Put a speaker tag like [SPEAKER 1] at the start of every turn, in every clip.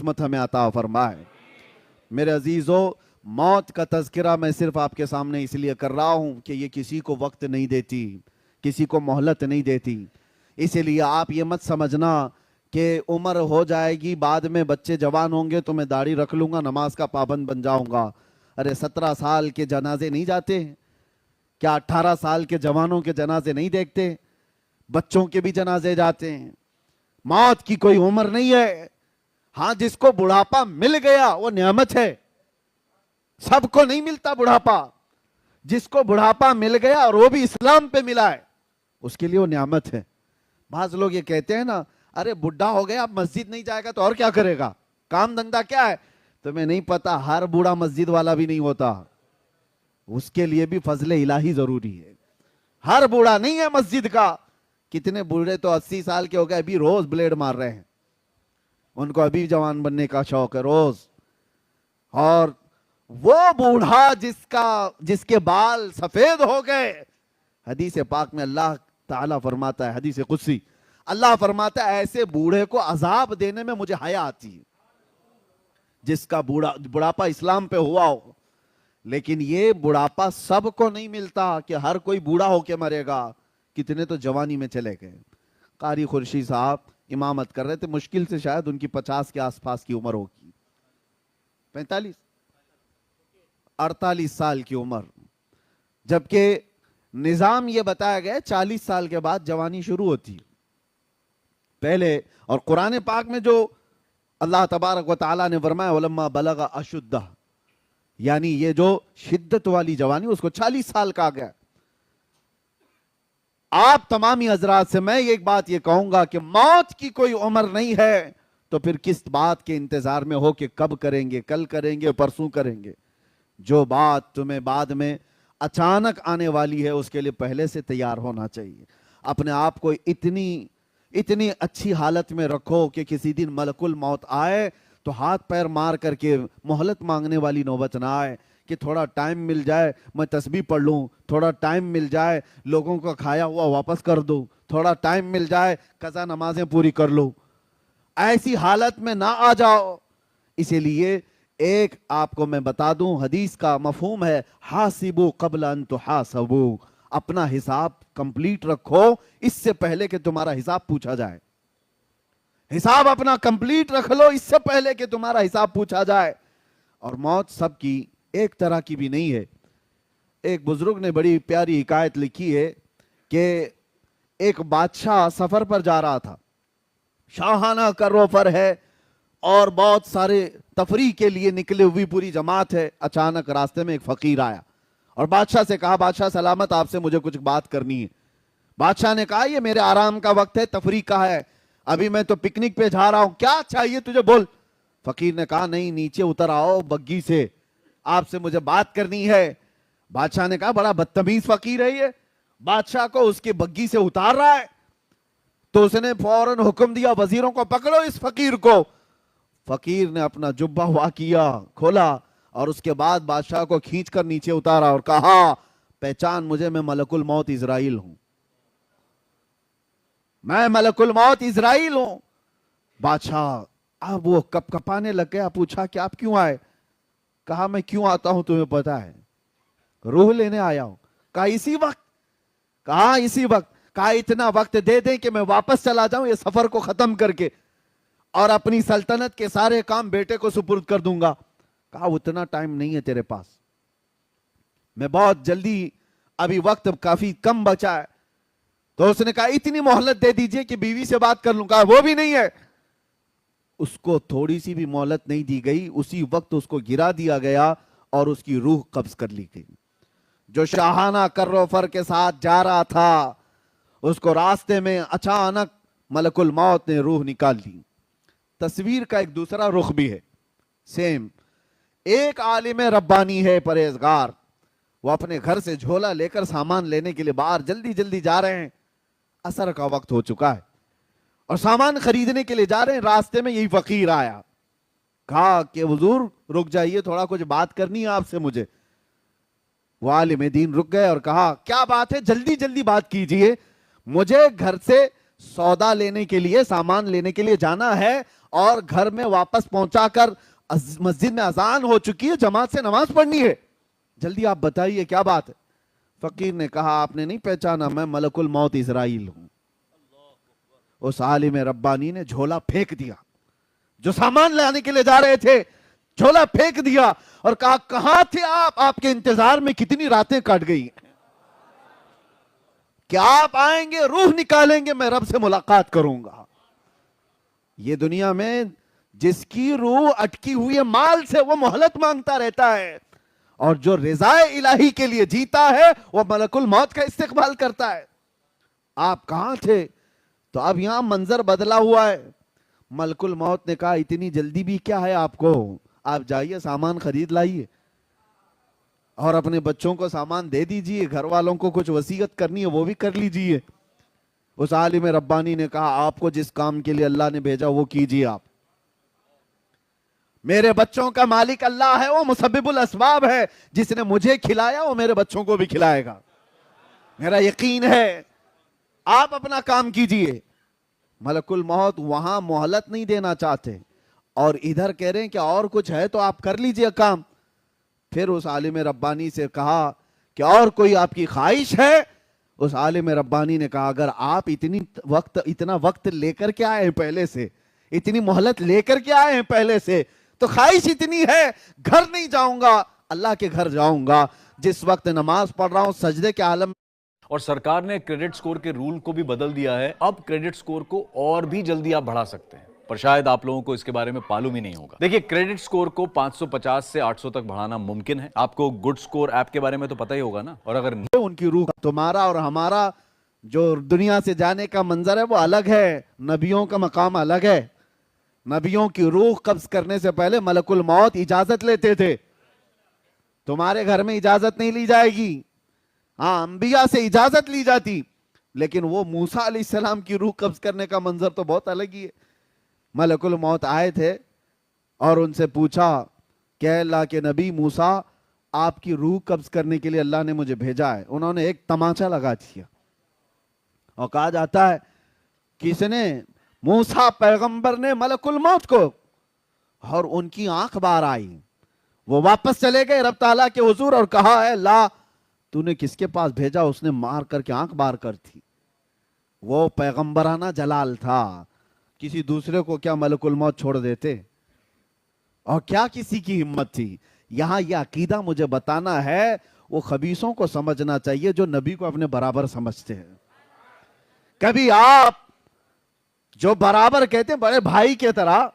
[SPEAKER 1] किस्मत हमें अता फरमाए। मेरे अजीजों, मौत का तज़किरा मैं सिर्फ आपके सामने इसलिए कर रहा हूं कि ये किसी को वक्त नहीं देती, किसी को मोहलत नहीं देती। इसीलिए आप ये मत समझना कि उम्र हो जाएगी, बाद में बच्चे जवान होंगे तो मैं दाढ़ी रख लूंगा, नमाज का पाबंद बन जाऊंगा। अरे 17 साल के जनाजे नहीं जाते? क्या 18 साल के जवानों के जनाजे नहीं देखते? बच्चों के भी जनाजे जाते हैं। मौत की कोई उम्र नहीं है। हाँ, जिसको बुढ़ापा मिल गया वो नेमत है। सबको नहीं मिलता बुढ़ापा। जिसको बुढ़ापा मिल गया और वो भी इस्लाम पे मिला है, उसके लिए वो नेमत है। बाज लोग ये कहते हैं ना, अरे बुढ़ा हो गया अब मस्जिद नहीं जाएगा तो और क्या करेगा, काम धंधा क्या है? तुम्हें नहीं पता, हर बूढ़ा मस्जिद वाला भी नहीं होता। उसके लिए भी फजले इलाही जरूरी है। हर बूढ़ा नहीं है मस्जिद का। कितने बूढ़े तो 80 साल के हो गए, अभी रोज ब्लेड मार रहे हैं। उनको अभी जवान बनने का शौक है रोज। और वो बूढ़ा जिसके बाल सफेद हो गए, हदीस पाक में अल्लाह ताला फरमाता है, हदीस कुदसी, अल्लाह फरमाता है ऐसे बूढ़े को अजाब देने में मुझे हया आती है, जिसका बुढ़ापा इस्लाम पे हुआ हो। लेकिन ये बुढ़ापा सबको नहीं मिलता कि हर कोई बूढ़ा होके मरेगा। कितने तो जवानी में चले गए। कारी खुर्शीद साहब इमामत कर रहे थे, मुश्किल से शायद उनकी 50 के आसपास की उम्र होगी, 45 48 साल की उम्र। जबकि निजाम यह बताया गया 40 साल के बाद जवानी शुरू होती पहले। और कुरान पाक में जो अल्लाह तबारक व तआला ने फरमाया वलम्मा बलगा अशुद्दा, यानी ये जो शिद्दत वाली जवानी उसको 40 साल का आ गया। आप तमामी हजरात से मैं एक बात ये कहूंगा कि मौत की कोई उम्र नहीं है, तो फिर किस बात के इंतजार में हो कि कब करेंगे, कल करेंगे, परसों करेंगे। जो बात तुम्हें बाद में अचानक आने वाली है उसके लिए पहले से तैयार होना चाहिए। अपने आप को इतनी अच्छी हालत में रखो कि किसी दिन मलकुल मौत आए तो हाथ पैर मार करके मोहलत मांगने वाली नौबत ना आए कि थोड़ा टाइम मिल जाए मैं तस्बीह पढ़ लूं, थोड़ा टाइम मिल जाए लोगों का खाया हुआ वापस कर दूं, थोड़ा टाइम मिल जाए कज़ा नमाजें पूरी कर लूं। ऐसी हालत में ना आ जाओ। इसीलिए एक आपको मैं बता दूं, हदीस का मफहूम है हासिबू क़ब्ल अन तुहासबू, अपना हिसाब कंप्लीट रखो इससे पहले कि तुम्हारा हिसाब पूछा जाए। हिसाब अपना कंप्लीट रख लो इससे पहले कि तुम्हारा हिसाब पूछा जाए। और मौत सबकी एक तरह की भी नहीं है। एक बुजुर्ग ने बड़ी प्यारी हिकायत लिखी है कि एक बादशाह सफर पर जा रहा था, शाहाना करोफर है और बहुत सारे तफरीह के लिए निकले हुई पूरी जमात है। अचानक रास्ते में एक फकीर आया और बादशाह से कहा, बादशाह सलामत, आपसे मुझे कुछ बात करनी है। बादशाह ने कहा, ये मेरे आराम का वक्त है, तफरीह का है, अभी मैं तो पिकनिक पे जा रहा हूं, क्या चाहिए तुझे बोल। फकीर ने कहा, नहीं नीचे उतर आओ बग्गी से, आपसे मुझे बात करनी है। बादशाह ने कहा, बड़ा बदतमीज फकीर है ये, बादशाह को उसकी बग्गी से उतार रहा है। तो उसने फौरन हुक्म दिया, वजीरों को पकड़ो इस फकीर को। फकीर ने अपना जुब्बा हुआ किया, खोला और उसके बाद बादशाह को खींचकर नीचे उतारा और कहा, पहचान मुझे, मैं मलकुल मौत इजराइल हूं, मैं मलकुल मौत इजराइल हूं। बादशाह अब वो कपकपाने लग गया, पूछा कि आप क्यों आए? कहा, मैं क्यों आता हूं तुम्हें पता है, रूह लेने आया हूं। कहा, इसी वक्त? कहा, इसी वक्त। कहा, इतना वक्त दे दें कि मैं वापस चला जाऊं ये सफर को खत्म करके और अपनी सल्तनत के सारे काम बेटे को सुपुर्द कर दूंगा। कहा, उतना टाइम नहीं है तेरे पास, मैं बहुत जल्दी, अभी वक्त काफी कम बचा है। तो उसने कहा, इतनी मोहलत दे दीजिए कि बीवी से बात कर लूंगा। वो भी नहीं है। उसको थोड़ी सी भी मोहलत नहीं दी गई, उसी वक्त उसको गिरा दिया गया और उसकी रूह कब्ज कर ली गई। जो शाहाना कर्रोफर के साथ जा रहा था उसको रास्ते में अचानक मलकुल मौत ने रूह निकाल ली। तस्वीर का एक दूसरा रुख भी है सेम। एक आलिम रब्बानी है, परहेजगार, वो अपने घर से झोला लेकर सामान लेने के लिए बाहर जल्दी जल्दी जा रहे हैं। असर का वक्त हो चुका है और सामान खरीदने के लिए जा रहे हैं। रास्ते में यही फकीर आया, कहा कि हुजूर रुक जाइए, थोड़ा कुछ बात करनी है आपसे मुझे। वो आलिम दीन रुक गए और कहा, क्या बात है, जल्दी जल्दी बात कीजिए, मुझे घर से सौदा लेने के लिए, सामान लेने के लिए जाना है और घर में वापस पहुंचाकर मस्जिद में अजान हो चुकी है, जमात से नमाज पढ़नी है, जल्दी आप बताइए क्या बात है। फकीर ने कहा आपने नहीं पहचाना, मैं मलकुल मौत इजराइल हूं। उस आलिम रब्बानी ने झोला फेंक दिया, जो सामान लाने के लिए जा रहे थे झोला फेंक दिया और कहा कहां थे आप, आपके इंतजार में कितनी रातें कट गई, क्या आप आएंगे रूह निकालेंगे, मैं रब से मुलाकात करूंगा। ये दुनिया में जिसकी रूह अटकी हुई है माल से वो मोहलत मांगता रहता है, और जो रिज़ाए इलाही के लिए जीता है वो मलकुल मौत का इस्तेकबाल करता है। आप कहां थे? तो अब यहां मंजर बदला हुआ है। मलकुल मौत ने कहा इतनी जल्दी भी क्या है आपको, आप जाइए सामान खरीद लाइए और अपने बच्चों को सामान दे दीजिए, घर वालों को कुछ वसीयत करनी है वो भी कर लीजिए। उस आलिम रब्बानी ने कहा आपको जिस काम के लिए अल्लाह ने भेजा वो कीजिए आप। मेरे बच्चों का मालिक अल्लाह है, वो मुसब्बिबुल अस्बाब है, जिसने मुझे खिलाया वो मेरे बच्चों को भी खिलाएगा, मेरा यकीन है, आप अपना काम कीजिए। मलकुल मौत वहां मोहलत नहीं देना चाहते और इधर कह रहे हैं कि और कुछ है तो आप कर लीजिए काम। फिर उस आलिम रब्बानी से कहा कि और कोई आपकी ख्वाहिश है? उस आलिम रब्बानी ने कहा अगर आप इतना वक्त लेकर के आए हैं पहले से, इतनी मोहलत लेकर के आए हैं पहले से, तो ख्वाहिश इतनी है घर नहीं जाऊंगा, अल्लाह के घर जाऊंगा। जिस वक्त नमाज पढ़ रहा हूं सजदे के आलम।
[SPEAKER 2] और सरकार ने क्रेडिट स्कोर के रूल को भी बदल दिया है, अब क्रेडिट स्कोर को और भी जल्दी आप बढ़ा सकते हैं, पर शायद आप लोगों को इसके बारे में मालूम ही नहीं होगा। देखिए क्रेडिट स्कोर को 550 से 800 तक बढ़ाना मुमकिन है। आपको गुड स्कोर ऐप के बारे में तो पता ही होगा ना, और अगर
[SPEAKER 1] उनकी रूह, तुम्हारा और हमारा जो दुनिया से जाने का मंजर है वो अलग है, नबियों का मकाम अलग है। नबियों की रूह कब्ज करने से पहले मलकुल मौत इजाजत लेते थे, तुम्हारे घर में इजाजत नहीं ली जाएगी। हाँ अंबिया से इजाजत ली जाती, लेकिन वो मूसा अलैहिस्सलाम की रूह कब्ज करने का मंजर तो बहुत अलग ही है। मलकुल मौत आए थे और उनसे पूछा कि अल्लाह के नबी मूसा आपकी रूह कब्ज करने के लिए अल्लाह ने मुझे भेजा है। उन्होंने एक तमाचा लगा दिया और कहा जाता है किसने, मूसा पैगंबर ने मलकुल मौत को, और उनकी आंख बाहर आई। वो वापस चले गए रब ताला के हुजूर और कहा है ला तूने किसके पास भेजा? उसने मार करके आंख बाहर कर थी। वो पैगंबराना जलाल था, किसी दूसरे को क्या मलकुल मौत छोड़ देते, और क्या किसी की हिम्मत थी। यहां यह अकीदा मुझे बताना है, वो खबीसों को समझना चाहिए जो नबी को अपने बराबर समझते हैं। कभी आप जो बराबर कहते हैं बड़े भाई के तरह,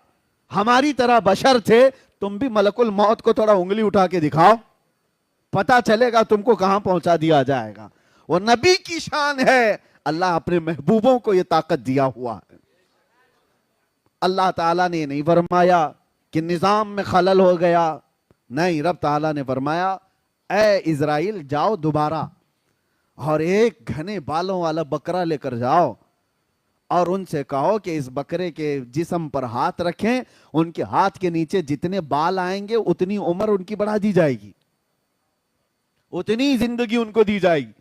[SPEAKER 1] हमारी तरह बशर थे, तुम भी मलकुल मौत को थोड़ा उंगली उठा के दिखाओ, पता चलेगा तुमको कहां पहुंचा दिया जाएगा। वो नबी की शान है, अल्लाह अपने महबूबों को यह ताकत दिया हुआ है। अल्लाह ताला ने नहीं फरमाया कि निजाम में खलल हो गया, नहीं, रब ताला ने फरमाया ए इजराइल जाओ दोबारा और एक घने बालों वाला बकरा लेकर जाओ और उनसे कहो कि इस बकरे के जिस्म पर हाथ रखें, उनके हाथ के नीचे जितने बाल आएंगे उतनी उम्र उनकी बढ़ा दी जाएगी, उतनी जिंदगी उनको दी जाएगी।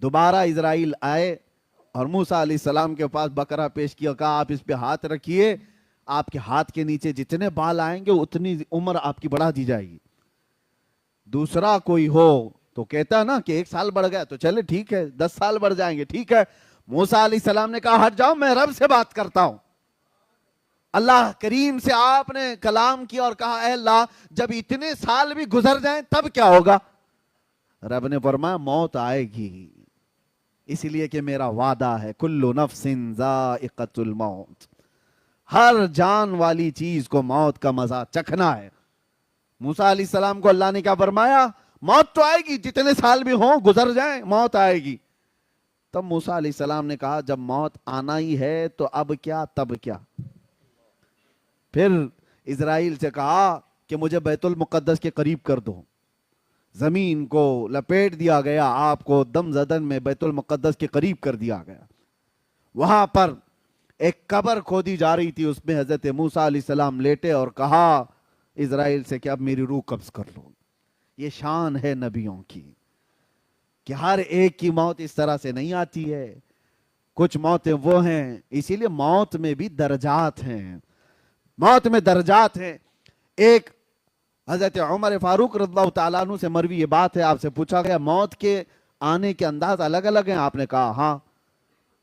[SPEAKER 1] दोबारा इजराइल आए और मूसा अलैहिस्सलाम के पास बकरा पेश किया, कहा आप इस पे हाथ रखिए, आपके हाथ के नीचे जितने बाल आएंगे उतनी उम्र आपकी बढ़ा दी जाएगी। दूसरा कोई हो तो कहता ना कि 1 साल बढ़ गया तो चले ठीक है, 10 साल बढ़ जाएंगे ठीक है। मूसा अलैहिस्सलाम ने कहा हट जाओ, मैं रब से बात करता हूं। अल्लाह करीम से आपने कलाम किया और कहा ऐ अल्लाह जब इतने साल भी गुजर जाएं तब क्या होगा? रब ने फरमाया मौत आएगी, इसलिए कि मेरा वादा है कुल्लु नफ्सिन ज़ाइक़तुल मौत, हर जान वाली चीज को मौत का मजा चखना है। मूसा अलैहिस्सलाम को अल्लाह ने क्या फरमाया? मौत तो आएगी, जितने साल भी हों गुजर जाएं मौत आएगी। तब मूसा अलैहिस्सलाम ने कहा जब मौत आना ही है तो अब क्या तब क्या। फिर इजराइल से कहा कि मुझे बैतुल मुक़द्दस के करीब कर दो। जमीन को लपेट दिया गया, आपको दम जदन में बैतुल मुक़द्दस के करीब कर दिया गया। वहां पर एक कब्र खोदी जा रही थी, उसमें हजरत मूसा अलैहिस्सलाम लेटे और कहा इजराइल से कि अब मेरी रूह कब्ज कर लो। ये शान है नबियों की कि हर एक की मौत इस तरह से नहीं आती है, कुछ मौतें वो हैं, इसीलिए मौत में भी दर्जात हैं। मौत में दर्जात हैं। एक हजरत उमर फारूक रज़ियल्लाहु ताला अन्हु से मरवी ये बात है, आपसे पूछा गया मौत के आने के अंदाज अलग अलग हैं? आपने कहा हाँ।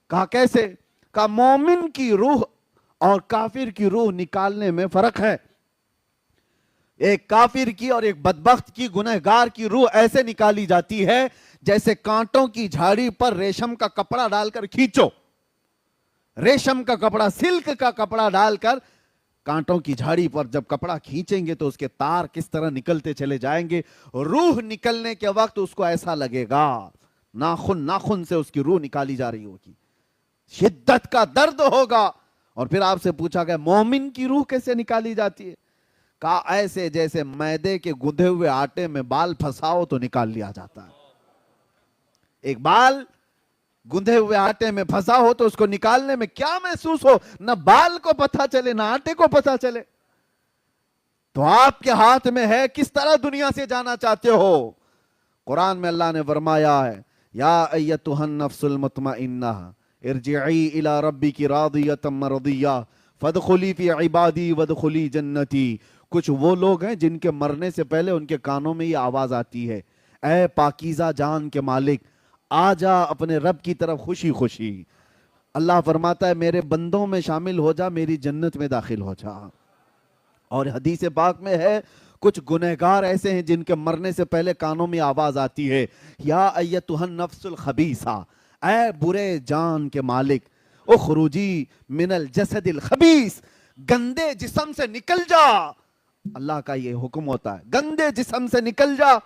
[SPEAKER 1] कहा कैसे? कहा मोमिन की रूह और काफिर की रूह निकालने में फर्क है। एक काफिर की और एक बदबख्त की, गुनहगार की रूह ऐसे निकाली जाती है जैसे कांटों की झाड़ी पर रेशम का कपड़ा डालकर खींचो। रेशम का कपड़ा, सिल्क का कपड़ा डालकर कांटों की झाड़ी पर जब कपड़ा खींचेंगे तो उसके तार किस तरह निकलते चले जाएंगे। रूह निकलने के वक्त उसको ऐसा लगेगा नाखून नाखून से उसकी रूह निकाली जा रही होगी, शिद्दत का दर्द होगा। और फिर आपसे पूछा गया मोमिन की रूह कैसे निकाली जाती है? कहा ऐसे जैसे मैदे के गुंदे हुए आटे में बाल फंसाओ तो निकाल लिया जाता है। एक बाल गुंदे हुए आटे में फंसा हो तो उसको निकालने में क्या महसूस हो, न बाल को पता चले न आटे को पता चले। तो आपके हाथ में है किस तरह दुनिया से जाना चाहते हो। कुरान में अल्लाह ने फरमाया है या अय्यतुहन नफ्सुल मुतमइन्ना इरजिई इला रब्बिकी रादियतम मरदिया फदखुली फी इबादी वदखुली जन्नती। कुछ वो लोग हैं जिनके मरने से पहले उनके कानों में ये आवाज आती है, ऐ पाकीज़ा जान के मालिक आजा अपने रब की तरफ खुशी खुशी। अल्लाह फरमाता है मेरे बंदों में शामिल हो जा, मेरी जन्नत में दाखिल हो जा। और हदीस पाक में है कुछ गुनहगार ऐसे हैं जिनके मरने से पहले कानों में आवाज आती है या अय्यतुहन नफ्सुल खबीसा, ऐ बुरे जान के मालिक उखरुजी मिनल जसदिल खबीस, गंदे जिस्म से निकल जा। अल्लाह का ये हुक्म होता है, गंदे जिस्म से निकल जा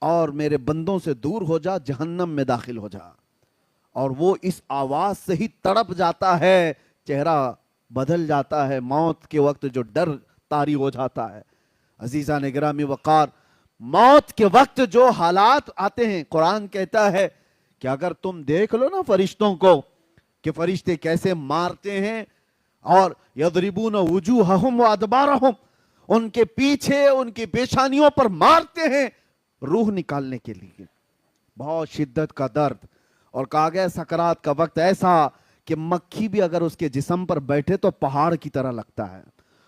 [SPEAKER 1] और मेरे बंदों से दूर हो जा, जहन्नम में दाखिल हो जा। और वो इस आवाज से ही तड़प जाता है, चेहरा बदल जाता है, मौत के वक्त जो डर तारी हो जाता है। अजीजा ने गिरामी वकार, मौत के वक्त जो हालात आते हैं, कुरान कहता है कि अगर तुम देख लो ना फरिश्तों को कि फरिश्ते कैसे मारते हैं और यदरिबून वुजूहहुम व अदबारहुम, उनके पीछे उनकी पेशानियों पर मारते हैं रूह निकालने के लिए, बहुत शिद्दत का दर्द। और कहा गया सकरात का वक्त ऐसा कि मक्खी भी अगर उसके जिस्म पर बैठे तो पहाड़ की तरह लगता है,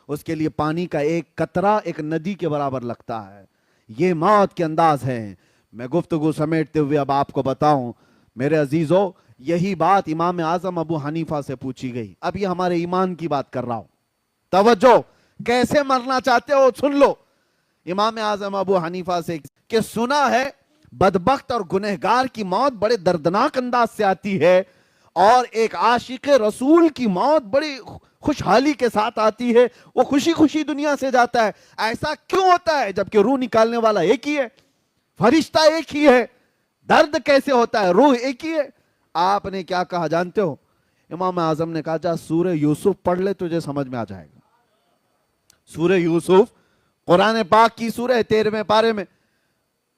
[SPEAKER 1] उसके लिए पानी का एक कतरा एक नदी के बराबर लगता है। ये मौत के अंदाज है। मैं गुफ्तगू समेटते हुए अब आपको बताऊं मेरे अजीजों, यही बात इमाम आजम अबू हनीफा से पूछी गई। अब ये हमारे ईमान की बात कर रहा हूं, तवज्जो, कैसे मरना चाहते हो सुन लो। इमाम आजम अबू हनीफा से कि सुना है बदबख्त और गुनहगार की मौत बड़े दर्दनाक अंदाज से आती है और एक आशिक रसूल की मौत बड़ी खुशहाली के साथ आती है, वो खुशी खुशी दुनिया से जाता है। ऐसा क्यों होता है जबकि रूह निकालने वाला एक ही है, फरिश्ता एक ही है, दर्द कैसे होता है, रूह एक ही है। आपने क्या कहा जानते हो? इमाम आजम ने कहा जा सूरह यूसुफ पढ़ ले, तुझे समझ में आ जाएगा। सूरह यूसुफ कुरान पाक की सूरह 13वें पारे में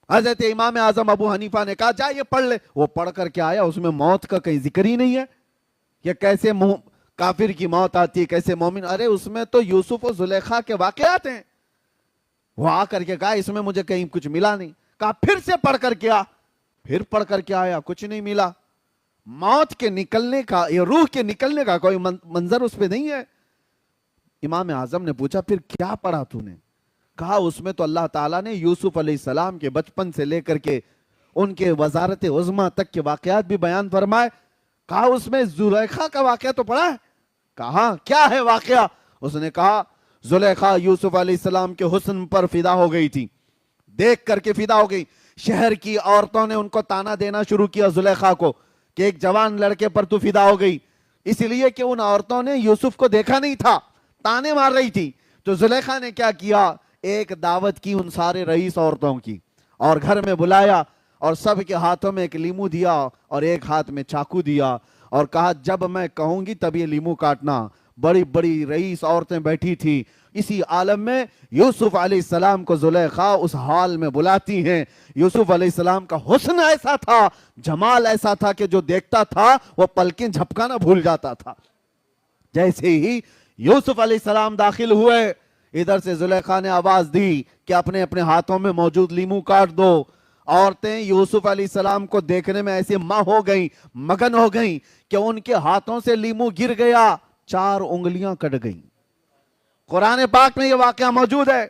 [SPEAKER 1] हजरत इमाम आजम अबू हनीफा ने कहा जा ये पढ़ ले। वो पढ़ कर के आया, उसमें मौत का कहीं जिक्र ही नहीं है। ये कैसे काफिर की मौत आती है, कैसे मोमिन, अरे उसमें तो यूसुफ और जुलेखा के वाकयात हैं। वो आकर के कहा इसमें मुझे कहीं कुछ मिला नहीं। कहा फिर से पढ़ करके आ, फिर पढ़ करके आया, कुछ नहीं मिला। मौत के निकलने का या रूह के निकलने का कोई मंजर उस पर नहीं है। इमाम आजम ने पूछा फिर क्या पढ़ा तूने? कहा उसमें तो अल्लाह ताला ने यूसुफ अलैहिस्सलाम के बचपन से लेकर के उनके वजारत उज़्मा तक के वाकयात भी बयान फरमाए। कहा उसमें जुलेखा का वाकया तो पढ़ा है? कहा क्या है वाकया? उसने कहा जुलेखा यूसुफ अलैहिस्सलाम के हुस्न पर फिदा हो गई थी, देख करके फिदा हो गई। शहर की औरतों ने उनको ताना देना शुरू किया जुलेखा को कि एक जवान लड़के पर तू फिदा हो गई, इसलिए कि उन औरतों ने यूसुफ को देखा नहीं था, ताने मार रही थी। तो जुलेखा ने क्या किया, एक दावत की उन सारे रईस औरतों की और घर में बुलाया और सब के हाथों में एक लीमू दिया और एक हाथ में चाकू दिया और कहा जब मैं कहूंगी तब ये लीमू काटना। बड़ी बड़ी रईस औरतें बैठी थी। इसी आलम में यूसुफ अलैहिस्सलाम को जुलेखा उस हाल में बुलाती हैं। यूसुफ अलैहिस्सलाम का हुस्न ऐसा था, जमाल ऐसा था कि जो देखता था वो पलकें झपकाना भूल जाता था। जैसे ही यूसुफ अलैहिस्सलाम दाखिल हुए, इधर से जुलेखा ने आवाज दी कि अपने अपने हाथों में मौजूद लीमू काट दो। औरतें यूसुफ अलैहिस्सलाम को देखने में ऐसे हो गई, मगन हो गई कि उनके हाथों से लीमू गिर गया, 4 उंगलियां कट गई, कुरान पाक में यह वाकया मौजूद है।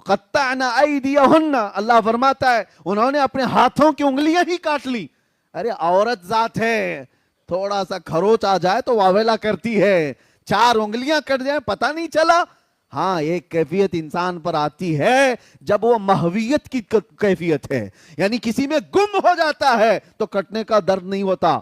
[SPEAKER 1] क़त्तअना अयदियहुन्ना, अल्लाह फरमाता है उन्होंने अपने हाथों की उंगलियां ही काट ली। अरे औरत जात है, थोड़ा सा खरोच आ जाए तो वावेला करती है, 4 उंगलियां कट जाए पता नहीं चला। हाँ, एक कैफियत इंसान पर आती है जब वो महवियत की कैफियत है, यानी किसी में गुम हो जाता है तो कटने का दर्द नहीं होता,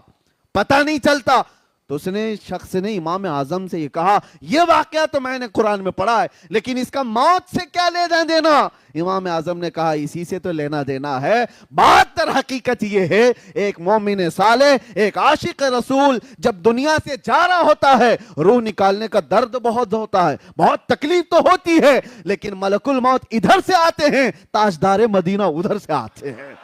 [SPEAKER 1] पता नहीं चलता। तो उसने शख्स ने इमाम आजम से ये कहा, यह वाकया तो मैंने कुरान में पढ़ा है, लेकिन इसका मौत से क्या लेना देना? इमाम आजम ने कहा, इसी से तो लेना देना है। बात तर हकीकत ये है, एक मोमिन साले, एक आशिक रसूल जब दुनिया से जा रहा होता है, रूह निकालने का दर्द बहुत होता है, बहुत तकलीफ तो होती है, लेकिन मलकुल मौत इधर से आते हैं, ताजदारे मदीना उधर से आते हैं।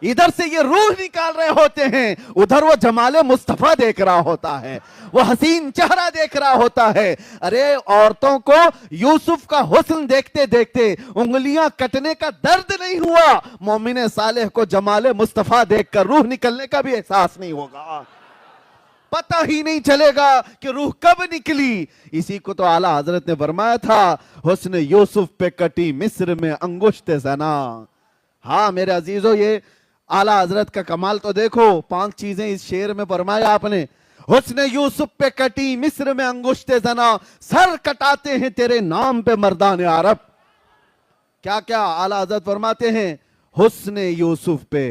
[SPEAKER 1] इधर से ये रूह निकाल रहे होते हैं, उधर वो जमाले मुस्तफा देख रहा होता है, वो हसीन चेहरा देख रहा होता है। अरे औरतों को यूसुफ का हुस्न देखते देखते उंगलियां कटने का दर्द नहीं हुआ, मोमिन सालेह को जमाले मुस्तफा देखकर रूह निकलने का भी एहसास नहीं होगा, पता ही नहीं चलेगा कि रूह कब निकली। इसी को तो आला हजरत ने फरमाया था, हुस्न यूसुफ पे कटी मिस्र में अंगुश्त जना। हाँ मेरे अजीजों, ये आला हजरत का कमाल तो देखो, 5 चीजें इस शेर में फरमाया आपने। हुस्न यूसुफ पे कटी मिस्र में अंगुश्ते जना, सर कटाते हैं तेरे नाम पे मर्दान अरब। क्या क्या आला हजरत फरमाते हैं, हुस्न यूसुफ पे,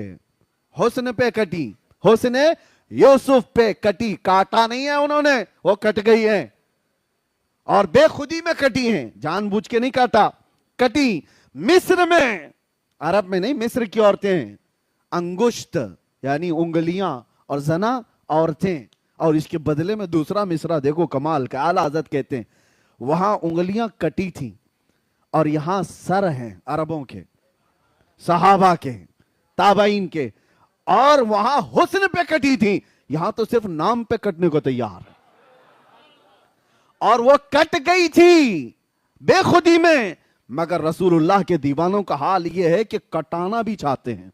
[SPEAKER 1] हुस्न पे कटी, हुस्न यूसुफ पे कटी, काटा नहीं है उन्होंने, वो कट गई है और बेखुदी में कटी है, जानबूझ के नहीं काटा, कटी मिस्र में, अरब में नहीं, मिस्र की औरतें हैं। अंगुश्त यानी उंगलियां और जना औरतें, और इसके बदले में दूसरा मिसरा देखो कमाल का, आला हज़रत कहते हैं वहां उंगलियां कटी थी और यहां सर हैं अरबों के, सहाबा के, ताबाइन के, और वहां हुस्न पे कटी थी, यहां तो सिर्फ नाम पे कटने को तैयार है। और वो कट गई थी बेखुदी में, मगर रसूलुल्लाह के दीवानों का हाल यह है कि कटाना भी चाहते हैं,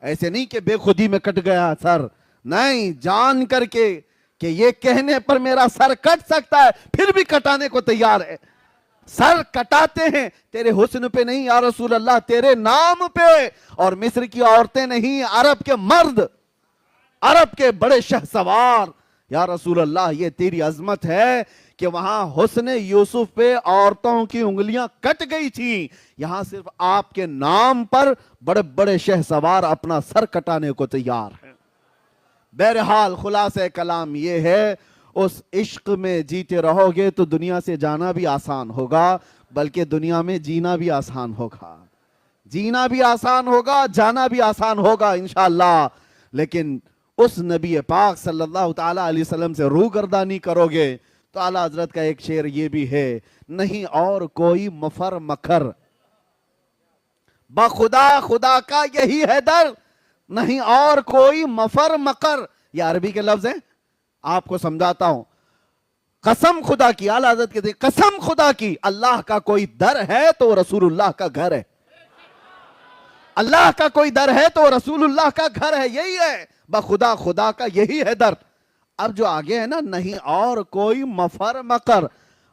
[SPEAKER 1] ऐसे नहीं कि बेखुदी में कट गया सर, नहीं, जान करके कि ये कहने पर मेरा सर कट सकता है फिर भी कटाने को तैयार है। सर कटाते हैं तेरे हुस्न पे नहीं या रसूल अल्लाह, तेरे नाम पे। और मिस्र की औरतें नहीं, अरब के मर्द, अरब के बड़े शहसवार, या रसूल अल्लाह ये तेरी अजमत है कि वहां हुस्न यूसुफ पे औरतों की उंगलियां कट गई थी, यहां सिर्फ आपके नाम पर बड़े बड़े शहसवार अपना सर कटाने को तैयार है। बहरहाल खुलासे कलाम ये है, उस इश्क में जीते रहोगे तो दुनिया से जाना भी आसान होगा, बल्कि दुनिया में जीना भी आसान होगा, जीना भी आसान होगा, जाना भी आसान होगा इंशाअल्लाह। लेकिन उस नबी पाक सल्लल्लाहु ताला अलैहि वसल्लम से रूगर्दानी करोगे तो आला हजरत का एक शेर ये भी है, नहीं और कोई मफर मकर, बखुदा खुदा का यही है दर, नहीं और कोई मफर मकर। ये अरबी के लफ्ज हैं, आपको समझाता हूं। कसम खुदा की, आला हजरत कहते हैं कसम खुदा की, अल्लाह का कोई दर है तो रसूलुल्लाह का घर है, अल्लाह का कोई दर है तो रसूलुल्लाह का घर है, यही है बखुदा खुदा का यही है दर। अब जो आगे है ना, नहीं और कोई मफर मकर,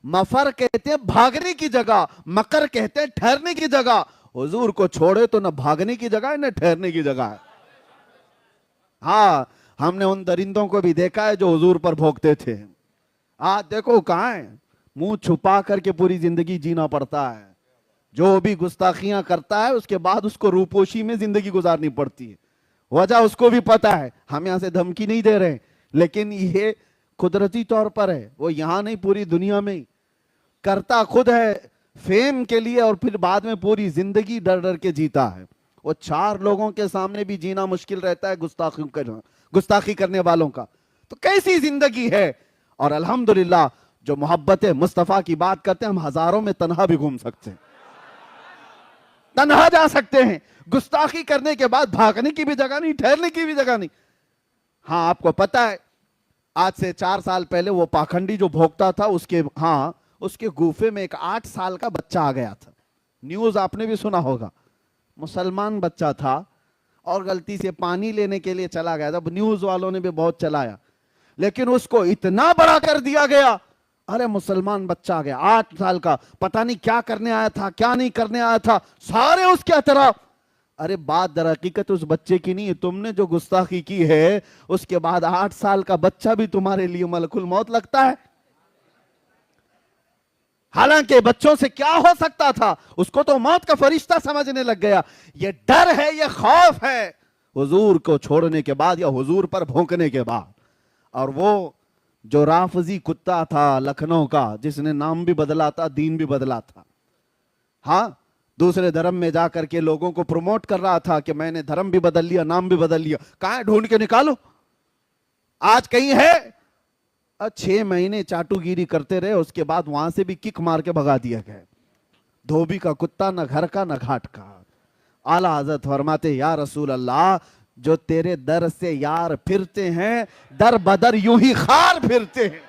[SPEAKER 1] मफर कहते हैं भागने की जगह, मकर कहते हैं ठहरने की जगह। हुजूर को छोड़े तो न भागने की जगह है न ठहरने की जगह है। हाँ, हमने उन दरिंदों को भी देखा है जो हुजूर पर भोंकते थे, आज देखो कहां है, मुंह छुपा करके पूरी जिंदगी जीना पड़ता है। जो भी गुस्ताखियां करता है उसके बाद उसको रूपोशी में जिंदगी गुजारनी पड़ती है, वजह उसको भी पता है। हम यहां से धमकी नहीं दे रहे, लेकिन ये कुदरती तौर पर है, वो यहां नहीं पूरी दुनिया में करता खुद है फेम के लिए, और फिर बाद में पूरी जिंदगी डर डर के जीता है। वो 4 लोगों के सामने भी जीना मुश्किल रहता है गुस्ताखी करने वालों का, तो कैसी जिंदगी है। और अल्हम्दुलिल्लाह जो मोहब्बत मुस्तफा की बात करते हैं, हम हजारों में तन्हा भी घूम सकते हैं, तन्हा जा सकते हैं, गुस्ताखी करने के बाद भागने की भी जगह नहीं, ठहरने की भी जगह नहीं। हाँ, आपको पता है आज से 4 साल पहले वो पाखंडी जो भोगता था उसके गुफे में एक 8 साल का बच्चा आ गया था, न्यूज आपने भी सुना होगा। मुसलमान बच्चा था और गलती से पानी लेने के लिए चला गया था, न्यूज वालों ने भी बहुत चलाया, लेकिन उसको इतना बड़ा कर दिया गया, अरे मुसलमान बच्चा आ गया 8 साल का, पता नहीं क्या करने आया था क्या नहीं करने आया था, सारे उसके तरफ। अरे बात दर हकीकत उस बच्चे की नहीं है, तुमने जो गुस्ताखी की है उसके बाद 8 साल का बच्चा भी तुम्हारे लिए मलकुल मौत लगता है। हालांकि बच्चों से क्या हो सकता था, उसको तो मौत का फरिश्ता समझने लग गया। ये डर है, ये खौफ है हुजूर को छोड़ने के बाद या हुजूर पर भौंकने के बाद। और वो जो राफजी कुत्ता था लखनऊ का, जिसने नाम भी बदला था दीन भी बदला था, हाँ, दूसरे धर्म में जाकर के लोगों को प्रमोट कर रहा था कि मैंने धर्म भी बदल लिया नाम भी बदल लिया। कहां है, ढूंढ के निकालो, आज कहीं है। 6 महीने चाटुगिरी करते रहे, उसके बाद वहां से भी किक मार के भगा दिया गया। धोबी का कुत्ता, न घर का न घाट का। आला हजरत फरमाते या रसूल अल्लाह, जो तेरे दर से यार फिरते हैं दर बदर यूं ही खार फिरते हैं।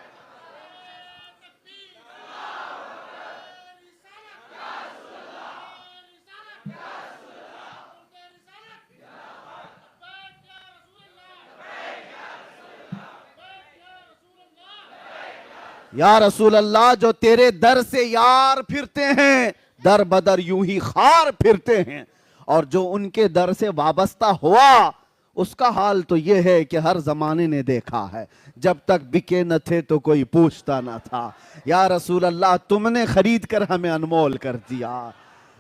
[SPEAKER 1] या रसूल अल्लाह, जो तेरे दर से यार फिरते हैं दर बदर यूं ही खार फिरते हैं। और जो उनके दर से वाबस्ता हुआ उसका हाल तो यह है कि हर जमाने ने देखा है, जब तक बिके न थे तो कोई पूछता न था। या रसूल अल्लाह, तुमने खरीद कर हमें अनमोल कर दिया।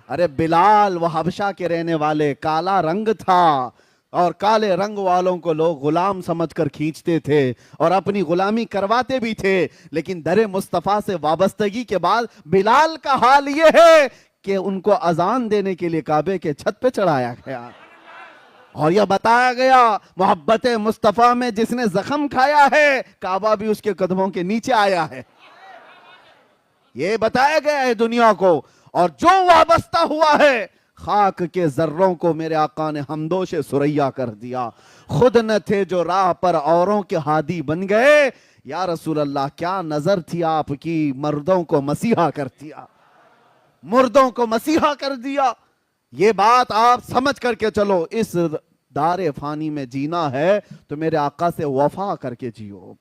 [SPEAKER 1] अरे बिलाल वो हबशा के रहने वाले, काला रंग था और काले रंग वालों को लोग गुलाम समझकर खींचते थे और अपनी गुलामी करवाते भी थे। लेकिन दरे मुस्तफा से वाबस्तगी के बाद बिलाल का हाल यह है कि उनको अजान देने के लिए काबे के छत पे चढ़ाया गया और यह बताया गया मोहब्बत मुस्तफा में जिसने जख्म खाया है काबा भी उसके कदमों के नीचे आया है, यह बताया गया है दुनिया को। और जो वाबस्ता हुआ है खाक के जर्रों को मेरे आका ने हमदोश सुरैया कर दिया। खुद न थे जो राह पर औरों के हादी बन गए। या रसूल अल्लाह, क्या नजर थी आपकी, मर्दों को मसीहा कर दिया, मुर्दों को मसीहा कर दिया। ये बात आप समझ करके चलो। इस दारे फानी में जीना है तो मेरे आका से वफा करके जियो,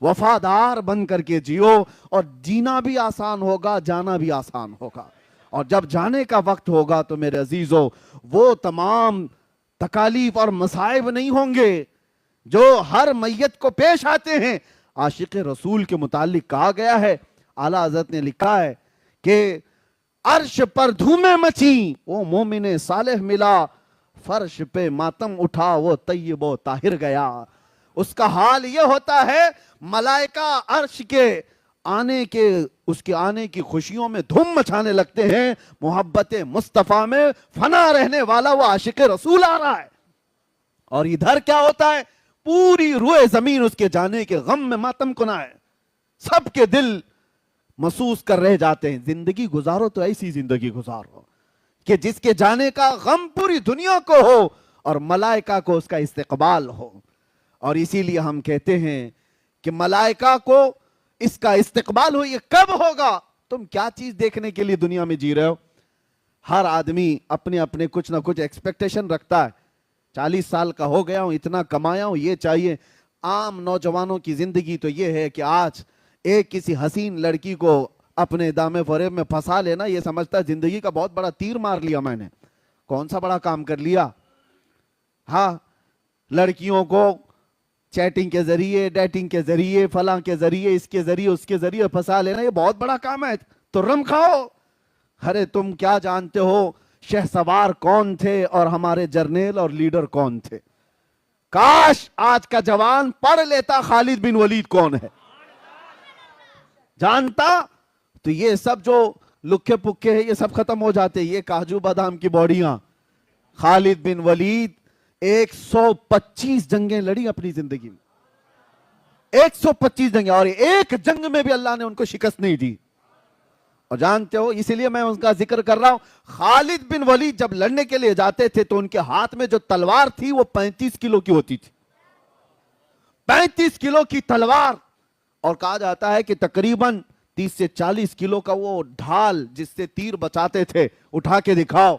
[SPEAKER 1] वफादार बन करके जियो, और जीना भी आसान होगा, जाना भी आसान होगा। और जब जाने का वक्त होगा तो मेरे अजीजों, वो तमाम तकालीफ और मसाइब नहीं होंगे जो हर मैयत को पेश आते हैं। आशिक रसूल के मुतालिक कहा गया है, आला हज़रत ने लिखा है कि अर्श पर धूमें मची वो मोमिने सालेह मिला, फर्श पे मातम उठा वो तय्यबो ताहिर गया। उसका हाल ये होता है, मलाइका अर्श के आने के, उसके आने की खुशियों में धूम मचाने लगते हैं। मोहब्बत मुस्तफा में फना रहने वाला वो आशिक रसूल आ रहा है। और इधर क्या होता है, पूरी रूए जमीन उसके जाने के गम में मातम कुना है। सबके दिल महसूस कर रह जाते हैं। जिंदगी गुजारो तो ऐसी जिंदगी गुजारो कि जिसके जाने का गम पूरी दुनिया को हो और मलाइका को उसका इस्तकबाल हो। और इसीलिए हम कहते हैं कि मलाइका को इसका इस्तकबाल हो। ये कब होगा? तुम क्या चीज देखने के लिए दुनिया में जी रहे हो? हर आदमी अपने अपने कुछ ना कुछ एक्सपेक्टेशन रखता है। 40 साल का हो गया हूं, इतना कमाया हूं, ये चाहिए। आम नौजवानों की जिंदगी तो ये है कि आज एक किसी हसीन लड़की को अपने दामे फरेब में फंसा लेना, ये समझता है जिंदगी का बहुत बड़ा तीर मार लिया मैंने। कौन सा बड़ा काम कर लिया? हाँ, लड़कियों को चैटिंग के जरिए, डेटिंग के जरिए, फलां के जरिए, इसके जरिए, उसके जरिए फंसा लेना, ये बहुत बड़ा काम है। तो रम खाओ। अरे तुम क्या जानते हो शहसवार कौन थे और हमारे जर्नल और लीडर कौन थे? काश आज का जवान पढ़ लेता खालिद बिन वलीद कौन है, जानता तो ये सब जो लुक्के पुक्के हैं ये सब खत्म हो जाते। ये काजू बादाम की बॉडियां। खालिद बिन वलीद 125 जंगें लड़ी अपनी जिंदगी में, 125 जंगें, और एक जंग में भी अल्लाह ने उनको शिकस्त नहीं दी। और जानते हो, इसीलिए मैं उनका जिक्र कर रहा हूं। खालिद बिन वलीद जब लड़ने के लिए जाते थे तो उनके हाथ में जो तलवार थी वो 35 किलो की होती थी, 35 किलो की तलवार। और कहा जाता है कि तकरीबन 30 से 40 किलो का वो ढाल जिससे तीर बचाते थे, उठा के दिखाओ।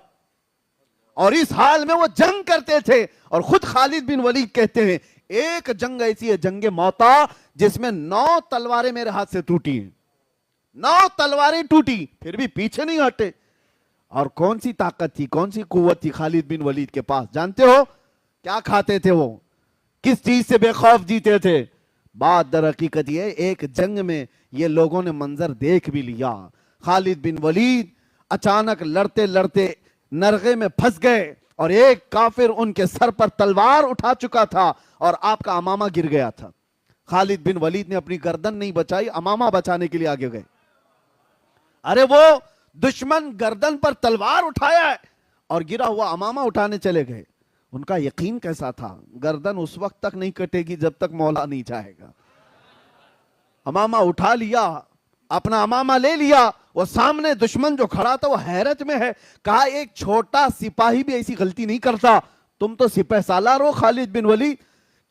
[SPEAKER 1] और इस हाल में वो जंग करते थे। और खुद खालिद बिन वलीद कहते हैं, एक जंग ऐसी है, जंगे मौता, जिसमें 9 तलवारें मेरे हाथ से टूटी हैं। 9 तलवारें टूटी फिर भी पीछे नहीं हटे। और कौन सी ताकत थी, कौन सी कुव्वत थी खालिद बिन वलीद के पास, जानते हो क्या खाते थे वो, किस चीज से बेखौफ जीते थे? बात दर हकीकत ये, एक जंग में ये लोगों ने मंजर देख भी लिया। खालिद बिन वलीद अचानक लड़ते लड़ते नरगे में फंस गए और एक काफिर उनके सर पर तलवार उठा चुका था और आपका अमामा गिर गया था। खालिद बिन वलीद ने अपनी गर्दन नहीं बचाई, अमामा बचाने के लिए आगे गए। अरे वो दुश्मन गर्दन पर तलवार उठाया है और गिरा हुआ अमामा उठाने चले गए। उनका यकीन कैसा था, गर्दन उस वक्त तक नहीं कटेगी जब तक मौला नहीं चाहेगा। अमामा उठा लिया, अपना अमामा ले लिया। वो सामने दुश्मन जो खड़ा था वो हैरत में है। कहा एक छोटा सिपाही भी ऐसी गलती नहीं करता, तुम तो सिपह सालार हो खालिद बिन वलीद,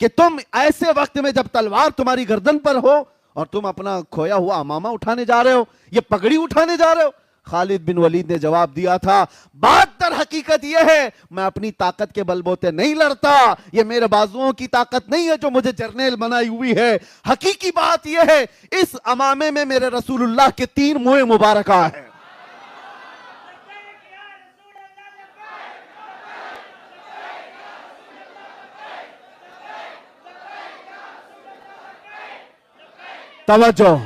[SPEAKER 1] कि तुम ऐसे वक्त में जब तलवार तुम्हारी गर्दन पर हो और तुम अपना खोया हुआ अमामा उठाने जा रहे हो, ये पगड़ी उठाने जा रहे हो। खालिद बिन वलीद ने जवाब दिया था, बात दर हकीकत यह है मैं अपनी ताकत के बलबूते नहीं लड़ता, ये मेरे बाजुओं की ताकत नहीं है जो मुझे जर्नेल बनाई हुई है। हकीकी बात यह है इस अमामे में मेरे रसूलुल्लाह के 3 मुँह मुबारक है। तवज्जो,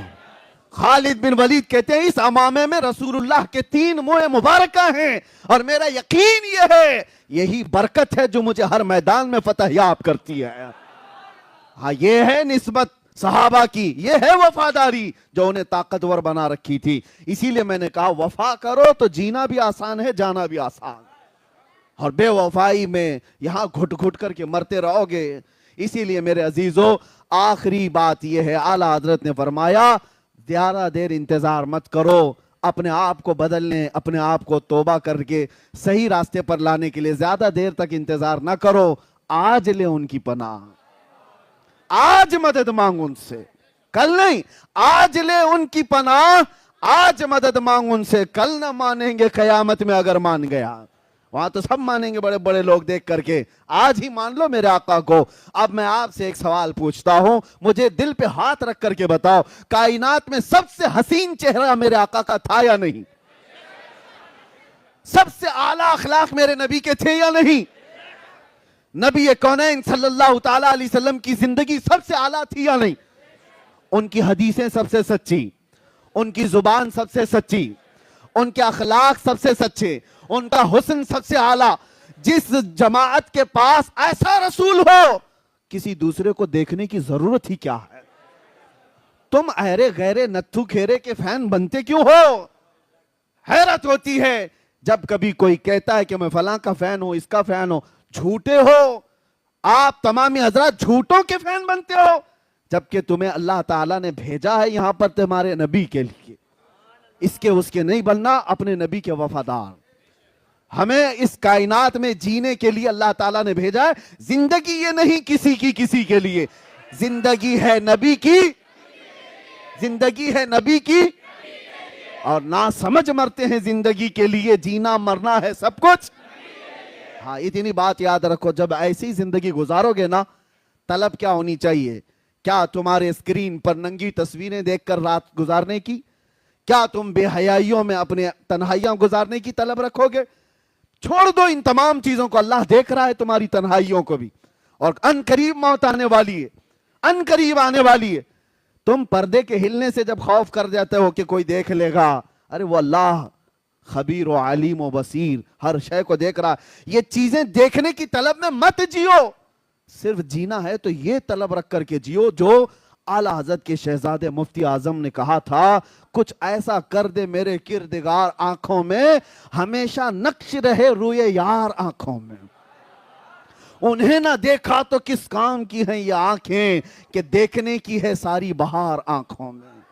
[SPEAKER 1] खालिद बिन वलीद कहते हैं इस अमामे में रसूलुल्लाह के 3 मुँह मुबारक हैं और मेरा यकीन यह है यही बरकत है जो मुझे हर मैदान में फतह याब करती है। हाँ, ये है निस्बत सहाबा की, ये है वफादारी जो उन्हें ताकतवर बना रखी थी। इसीलिए मैंने कहा वफा करो तो जीना भी आसान है, जाना भी आसान। और बेवफाई में यहां घुट घुट करके मरते रहोगे। इसीलिए मेरे अजीजों, आखिरी बात यह है, आला हजरत ने फरमाया ज्यादा देर इंतजार मत करो, अपने आप को बदलने, अपने आप को तौबा करके सही रास्ते पर लाने के लिए ज्यादा देर तक इंतजार ना करो। आज ले उनकी पनाह, आज मदद मांग उनसे, कल नहीं, आज ले उनकी पनाह, आज मदद मांग उनसे, कल ना मानेंगे कयामत में अगर मान गया। वहां तो सब मानेंगे बड़े बड़े लोग देख करके, आज ही मान लो मेरे आका को। अब मैं आपसे एक सवाल पूछता हूं, मुझे दिल पे हाथ रख करके बताओ, कायनात में सबसे हसीन चेहरा मेरे आका का था या नहीं? सबसे आला अखलाक मेरे नबी के थे या नहीं? नबी कौनैन सल्लल्लाहु ताला अलैहि वसल्लम की जिंदगी सबसे आला थी या नहीं? उनकी हदीसें सबसे सच्ची, उनकी जुबान सबसे सच्ची, उनके अखलाक सबसे सच्चे, उनका हुस्न सबसे आला। जिस जमात के पास ऐसा रसूल हो, किसी दूसरे को देखने की जरूरत ही क्या है? तुम अहरे गहरे नत्थु खेरे के फैन बनते क्यों हो? हैरत होती है जब कभी कोई कहता है कि मैं फलां का फैन हूं, इसका फैन हूं। झूठे हो आप, तमामी हजरत झूठों के फैन बनते हो, जबकि तुम्हें अल्लाह ताला ने भेजा है यहां पर तुम्हारे नबी के लिए। इसके उसके नहीं बनना, अपने नबी के वफादार। हमें इस कायनात में जीने के लिए अल्लाह ताला ने भेजा है। जिंदगी ये नहीं किसी के लिए, जिंदगी है नबी की, जिंदगी है नबी की। और ना समझ मरते हैं जिंदगी के लिए, जीना मरना है सब कुछ। हाँ, इतनी बात याद रखो, जब ऐसी जिंदगी गुजारोगे ना, तलब क्या होनी चाहिए? क्या तुम्हारे स्क्रीन पर नंगी तस्वीरें देखकर रात गुजारने की? क्या तुम बेहयाइयों में अपने तन्हाइयां गुजारने की तलब रखोगे? छोड़ दो इन तमाम चीजों को, अल्लाह देख रहा है तुम्हारी तन्हाइयों को भी। और अनकरीब मौत आने वाली है, अनकरीब आने वाली है। तुम पर्दे के हिलने से जब खौफ कर जाते हो कि कोई देख लेगा, अरे वो अल्लाह खबीर व अलीम व बसीर, हर शय को देख रहा। ये चीजें देखने की तलब में मत जियो, सिर्फ जीना है तो ये तलब रख करके जियो जो आला हजरत के शहजादे मुफ्ती आजम ने कहा था, कुछ ऐसा कर दे मेरे किरदिगार आंखों में, हमेशा नक्श रहे रुए यार आंखों में। उन्हें ना देखा तो किस काम की हैं ये आंखें, कि देखने की है सारी बहार आंखों में।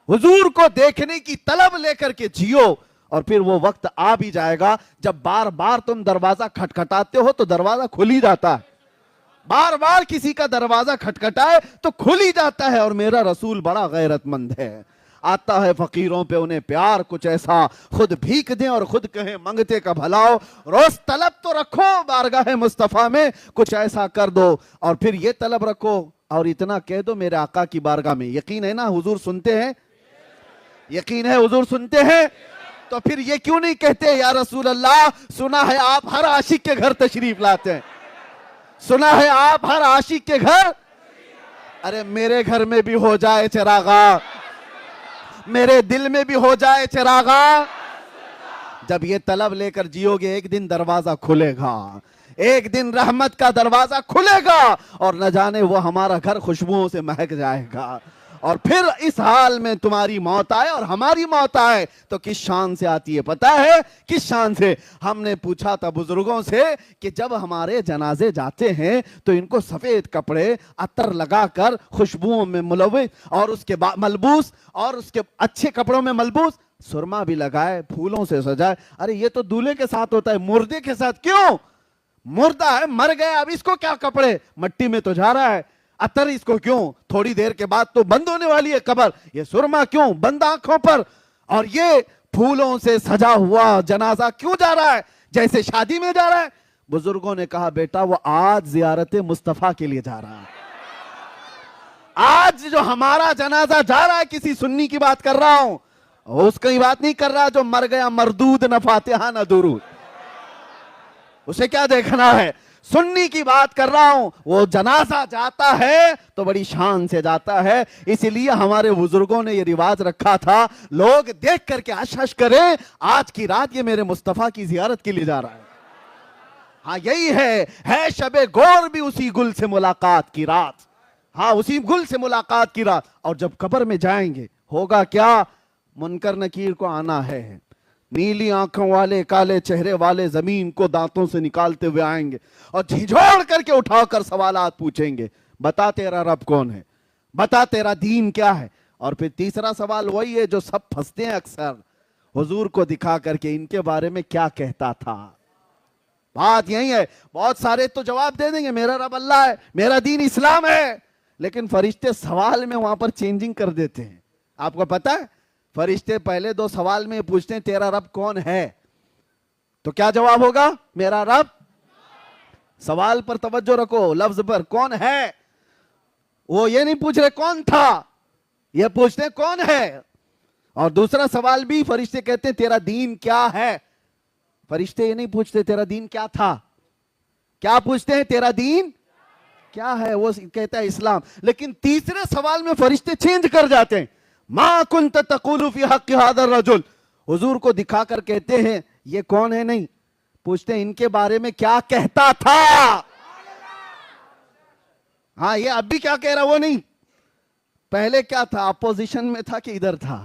[SPEAKER 1] हुजूर को देखने की तलब लेकर के जियो, और फिर वो वक्त आ भी जाएगा जब बार बार तुम दरवाजा खटखटाते हो तो दरवाजा खुल ही जाता है। बार बार किसी का दरवाजा खटखटाए तो खुल ही जाता है। और मेरा रसूल बड़ा गैरतमंद है, आता है फकीरों पे उन्हें प्यार कुछ ऐसा, खुद भीख दें और खुद कहें मंगते का भलाओ। रोज तलब तो रखो बारगाह मुस्तफा में, कुछ ऐसा कर दो, और फिर ये तलब रखो और इतना कह दो मेरे आका की बारगाह में। यकीन है ना हुजूर सुनते हैं? यकीन है हुजूर सुनते हैं? तो फिर ये क्यों नहीं कहते या रसूल अल्लाह, सुना है आप हर आशिक के घर तशरीफ लाते हैं, सुना है आप हर आशिक के घर। अरे मेरे घर में भी हो जाए चिरागा, मेरे दिल में भी हो जाए चिरागा। जब ये तलब लेकर जियोगे एक दिन दरवाजा खुलेगा, एक दिन रहमत का दरवाजा खुलेगा और न जाने वो हमारा घर खुशबुओं से महक जाएगा। और फिर इस हाल में तुम्हारी मौत आए और हमारी मौत आए तो किस शान से आती है पता है? किस शान से? हमने पूछा था बुजुर्गों से कि जब हमारे जनाजे जाते हैं तो इनको सफेद कपड़े अतर लगाकर खुशबुओं में मुलव्विस और उसके बाद मलबूस और उसके अच्छे कपड़ों में मलबूस सुरमा भी लगाए, फूलों से सजाए। अरे ये तो दूल्हे के साथ होता है, मुर्दे के साथ क्यों? मुर्दा है, मर गया, अब इसको क्या कपड़े, मट्टी में तो जा रहा है, अतर इसको क्यों? थोड़ी देर के बाद तो बंद होने वाली है कब्र, ये सुरमा क्यों बंद आंखों पर? और ये फूलों से सजा हुआ जनाजा क्यों जा रहा है, जैसे शादी में जा रहा है? बुजुर्गों ने कहा बेटा वो आज जियारत मुस्तफा के लिए जा रहा है। आज जो हमारा जनाजा जा रहा है, किसी सुन्नी की बात कर रहा हूं, उसकी बात नहीं कर रहा जो मर गया मरदूद न फातिहा न दुरूद, उसे क्या देखना है? सुन्नी की बात कर रहा हूं। वो जनाजा जाता है तो बड़ी शान से जाता है, इसलिए हमारे बुजुर्गों ने ये रिवाज रखा था, लोग देख करके हश हश करें आज की रात ये मेरे मुस्तफा की जियारत के लिए जा रहा है। हाँ यही है शबे गौर भी उसी गुल से मुलाकात की रात। हाँ उसी गुल से मुलाकात की रात। और जब कब्र में जाएंगे होगा क्या? मुनकर नकीर को आना है, नीली आंखों वाले काले चेहरे वाले जमीन को दांतों से निकालते हुए आएंगे और झिझोड़ करके उठाकर सवालात पूछेंगे, बता तेरा रब कौन है, बता तेरा दीन क्या है। और फिर तीसरा सवाल वही है जो सब फंसते हैं अक्सर, हुजूर को दिखा करके इनके बारे में क्या कहता था। बात यही है, बहुत सारे तो जवाब दे देंगे मेरा रब अल्लाह है, मेरा दीन इस्लाम है, लेकिन फरिश्ते सवाल में वहां पर चेंजिंग कर देते हैं। आपको पता है फरिश्ते पहले दो सवाल में पूछते हैं तेरा रब कौन है, तो क्या जवाब होगा? मेरा रब। सवाल पर तवज्जो रखो, लफ्ज पर, कौन है। वो ये नहीं पूछ रहे कौन था, ये पूछते हैं कौन है। और दूसरा सवाल भी फरिश्ते कहते हैं तेरा दीन क्या है। फरिश्ते ये नहीं पूछते तेरा दीन क्या था, क्या पूछते हैं? तेरा दीन क्या है, वो कहता है इस्लाम। लेकिन तीसरे सवाल में फरिश्ते चेंज कर जाते हैं, मा कुन्त तक़ूलु फी हक़्क़ि हाज़ा रजुल। हुजूर को दिखाकर कहते हैं ये कौन है, नहीं पूछते हैं इनके बारे में क्या कहता था। हाँ ये अभी क्या कह रहा वो नहीं, पहले क्या था, अपोजिशन में था कि इधर था।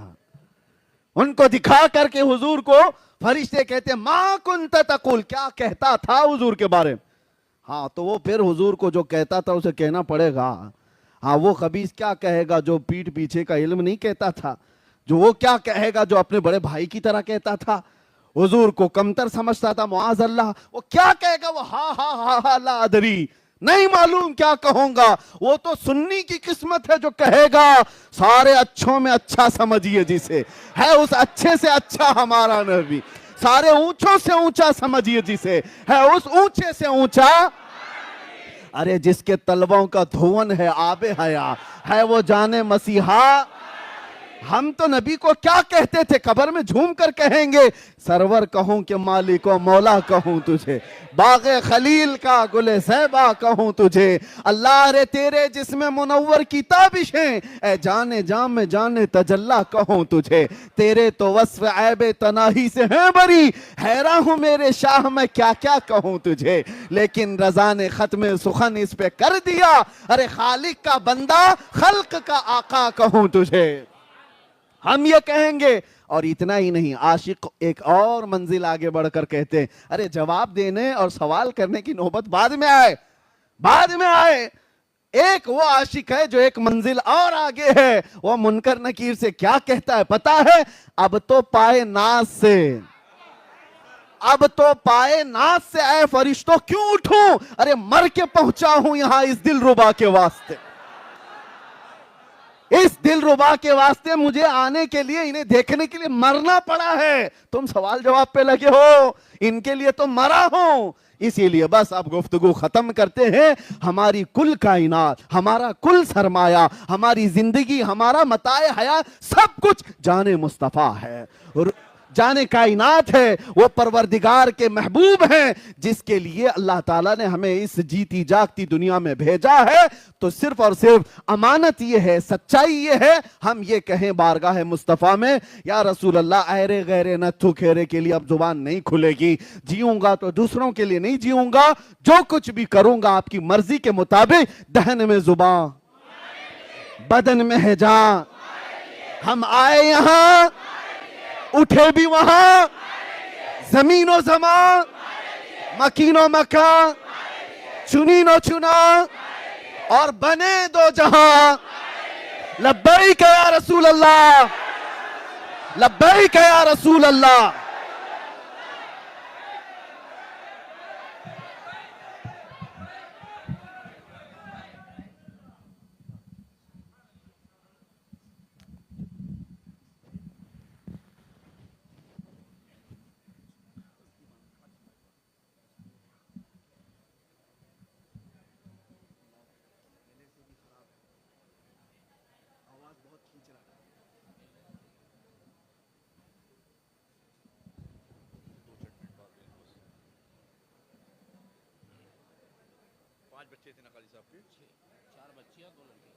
[SPEAKER 1] उनको दिखा करके हुजूर को फरिश्ते कहते हैं मा कुन्त तक़ूल, क्या कहता था हुजूर के बारे में। हाँ तो वो फिर हुजूर को जो कहता था उसे कहना पड़ेगा। हाँ वो खबीस क्या कहेगा जो पीठ पीछे का इल्म नहीं कहता था, जो वो क्या कहेगा जो अपने बड़े भाई की तरह कहता था, हुजूर को कमतर समझता था मुआज़ अल्लाह, वो क्या कहेगा? वो हा ला अदरी, नहीं मालूम क्या कहूंगा। वो तो सुन्नी की किस्मत है जो कहेगा सारे अच्छों में अच्छा समझिए जिसे, है उस अच्छे से अच्छा हमारा नबी, सारे ऊंचों से ऊंचा समझिए जिसे, है उस ऊंचे से ऊंचा। अरे जिसके तलवों का धुवन है आबे हया, है वो जाने मसीहा। हम तो नबी को क्या कहते थे, कब्र में झूम कर कहेंगे सरवर कहूं कि मालिको मौला कहूं तुझे, बागे खलील का गुले सहबा कहूं तुझे, अल्लाह रे तेरे जिसमें मुनव्वर की ताबिशें, ए जाने जाम में जाने तजल्ला कहूं तुझे, तेरे तो वस्फ ऐबे तनाही से हैं बरी, हैरान हूं मेरे शाह मैं क्या क्या कहूं तुझे। लेकिन रजा ने खत्म सुखन इस पे कर दिया, अरे खालिक का बंदा खल्क का आका कहूं तुझे, हम ये कहेंगे। और इतना ही नहीं, आशिक एक और मंजिल आगे बढ़कर कहते हैं, अरे जवाब देने और सवाल करने की नौबत बाद में आए, बाद में आए। एक वो आशिक है जो एक मंजिल और आगे है, वो मुनकर नकीर से क्या कहता है पता है? अब तो पाए नाज से, अब तो पाए नाज से आए फरिश्तों क्यों उठूं, अरे मर के पहुंचा हूं यहां इस दिल रुबा के वास्ते, इस दिलरुबा के वास्ते मुझे आने के लिए, इन्हें देखने के लिए मरना पड़ा है। तुम सवाल जवाब पे लगे हो, इनके लिए तो मरा हूं। इसीलिए बस अब गुफ्तगू खत्म करते हैं। हमारी कुल कायनात, हमारा कुल सरमाया, हमारी जिंदगी, हमारा मताए हया, सब कुछ जाने मुस्तफा है और जाने कायनात है। वो परवरदिगार के महबूब हैं जिसके लिए अल्लाह ताला ने हमें इस जीती जागती दुनिया में भेजा है। तो सिर्फ और सिर्फ अमानत ये है, सच्चाई ये है, हम ये कहें बारगाह मुस्तफ़ा में, या रसूल अल्लाह अरे गैरे नथु खेरे के लिए अब जुबान नहीं खुलेगी। जीऊंगा तो दूसरों के लिए नहीं जीऊंगा, जो कुछ भी करूंगा आपकी मर्जी के मुताबिक। दहन में जुबान, बदन में है जान, हम आए यहां, उठे भी वहां, जमीनो जमान, मकीनो मकान, चुनी नो चुना और बने दो जहां। लब्बैक या रसूल अल्लाह, लब्बैक या रसूल अल्लाह।
[SPEAKER 3] बच्चे थे नकाली साहब के?
[SPEAKER 4] 4 बच्चियां 2 लड़के।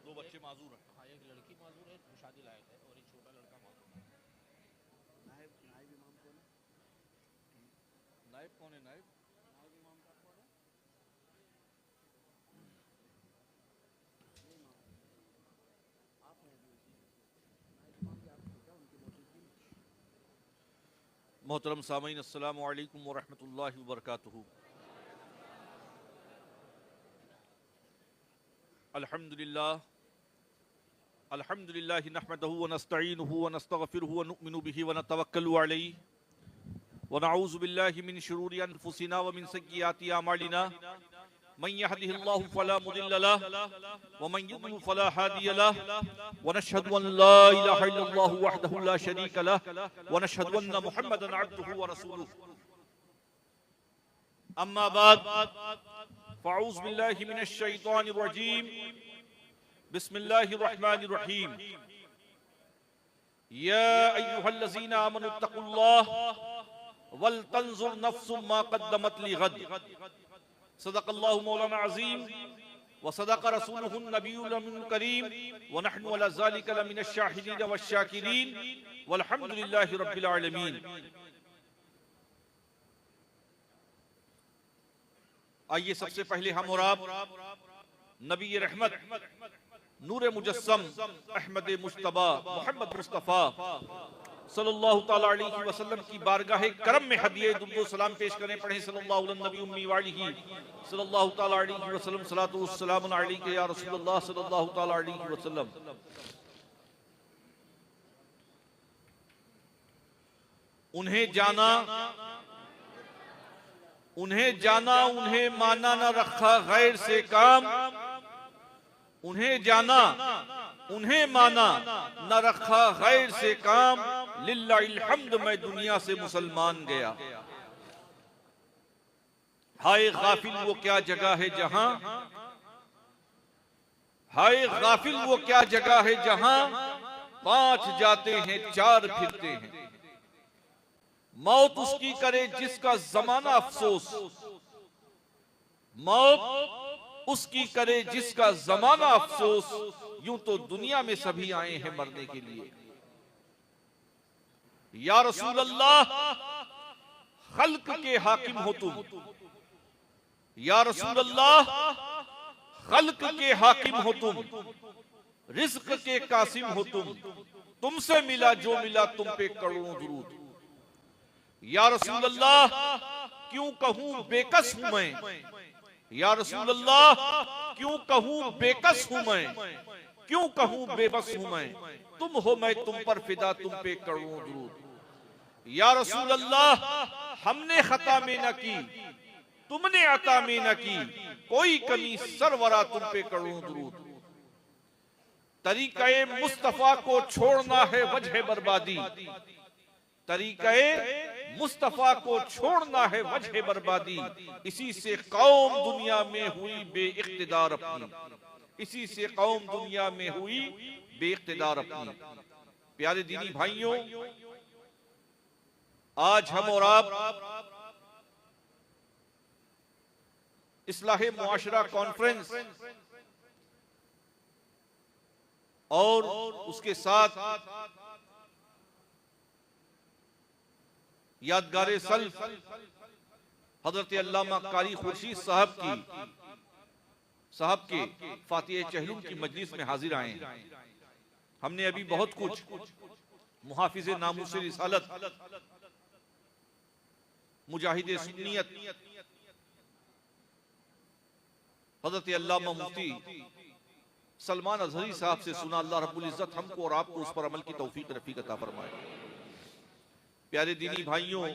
[SPEAKER 3] 2 बच्चे माजूर हैं।
[SPEAKER 4] हाँ, एक लड़की माजूर है, शादी लायक है, और एक छोटा लड़का माजूर है।
[SPEAKER 3] नायब इमाम कौन है? नायब कौन है? नायब
[SPEAKER 4] इमाम का कौन है?
[SPEAKER 3] मोहतरम सामीन, अस्सलामु अलैकुम व रहमतुल्लाहि व बरकातुहू। अल्हम्दुलिल्लाह नहमदहू व नस्तईनुहु व नस्तगफिरुहु व नुमिनु बिही व नतवक्कलु अलैहि व नऊज़ु बिल्लाहि मिन शुरूरि अनफुसिना व मिन सय्यिआति अमालिना। मन यहदिहिल्लाहु फला मुदिल्ल लहु व मन युद्लिल फला हादिय लहु व नशहदु अन ला इलाहा इल्लल्लाहु वहदहु ला शरीका लहु व नशहदु अन्न मुहम्मदन अब्दुहु व रसूलुहु। अम्मा बाद फ़अऊज़ु बिल्लाहि मिनश शैतानिर रजीम। बिस्मिल्लाहिर रहमानिर रहीम। या अय्युहल्लज़ीना आमनुत्तक़ुल्लाह वल तंजुर नफ्सुम मा क़द्दमत लिग़द। सदक़ल्लाहु मौलाना अज़ीम व सदक़ रसूलुहुन नबियुल अमीनुल करीम व नहनु अला ज़ालिका लमिनश शाहिदीन वश्शाकिरीन वल्हम्दुलिल्लाहि रब्बिल आलमीन। आइए सबसे पहले हम और आप नबी रहमत नूर मुजस्सम अहमद मुश्तबा मोहम्मद मुस्तफ़ा सल्लल्लाहु ताला अलैहि वसल्लम की बारगाह करम में हदिये दुरूद सलाम पेश करें। पढ़ें सल्लल्लाहु अलैहि नबी उम्मी वालिही सल्लल्लाहु ताला अलैहि वसल्लम सलातु वस्सलामु अलैका या रसूलल्लाह सल्लल्लाहु ताला अलैहि वसल्लम। उन्हें जाना, उन्हें माना न रखा गैर से काम। उन्हें जाना, उन्हें माना न रखा गैर से काम। लिल्लाहिल हम्द, मैं दुनिया से मुसलमान गया। हाय गाफिल वो क्या जगह है जहां, हाय गाफिल वो क्या जगह है जहां 5 जाते हैं 4 फिरते हैं। मौत उसकी करे जिसका जमाना अफसोस, मौत उसकी करे जिसका जमाना अफसोस। यूं तो दुनिया में सभी आए हैं मरने के लिए। या रसूल अल्लाह, खल्क के हाकिम हो तुम। या रसूल अल्लाह, खल्क के हाकिम हो तुम। रिज़्क़ के कासिम हो तुम। तुमसे मिला जो मिला तुम पे करोड़ों दुरूद। या रसूल अल्लाह, क्यों कहूं बेकस हूं मैं। या रसूल अल्लाह, क्यों कहूं बेकस हूं मैं, क्यों कहूं बेबस हूं मैं। तुम हो मैं तुम पर फिदा, तुम पे करोड़ों दुरूद। या रसूल अल्लाह, हमने खता में न की, तुमने अता में न की, कोई कमी सरवरा तुम पे करोड़ों दुरूद। तरीक़े मुस्तफा को छोड़ना है वजह बर्बादी, तरीक़े मुस्तफा को छोड़ना है वजह बर्बादी। इसी से कौम दुनिया में हुई बेइख्तिदार अपनी, इसी से कौम दुनिया में हुई बेइख्तिदार अपनी। प्यारे दीनी भाइयों, आज हम और आप इस्लाहे मुआशरा कॉन्फ्रेंस और उसके साथ यादगारे सल्फ हजरत अल्लामा कारी खुर्शीद साहब के फातिह चहलुम की मजलिस में हाजिर आए हैं। हमने अभी बहुत कुछ मुहाफिज नामूस रिसालत, मुजाहिद सुन्नियत हजरत अल्लामा मुफ्ती सलमान अजहरी साहब से सुना। अल्लाह रब्बुल इज्जत हमको और आपको उस पर अमल की तौफीक रफीक अता फरमाए। प्यारे दीनी भाइयों,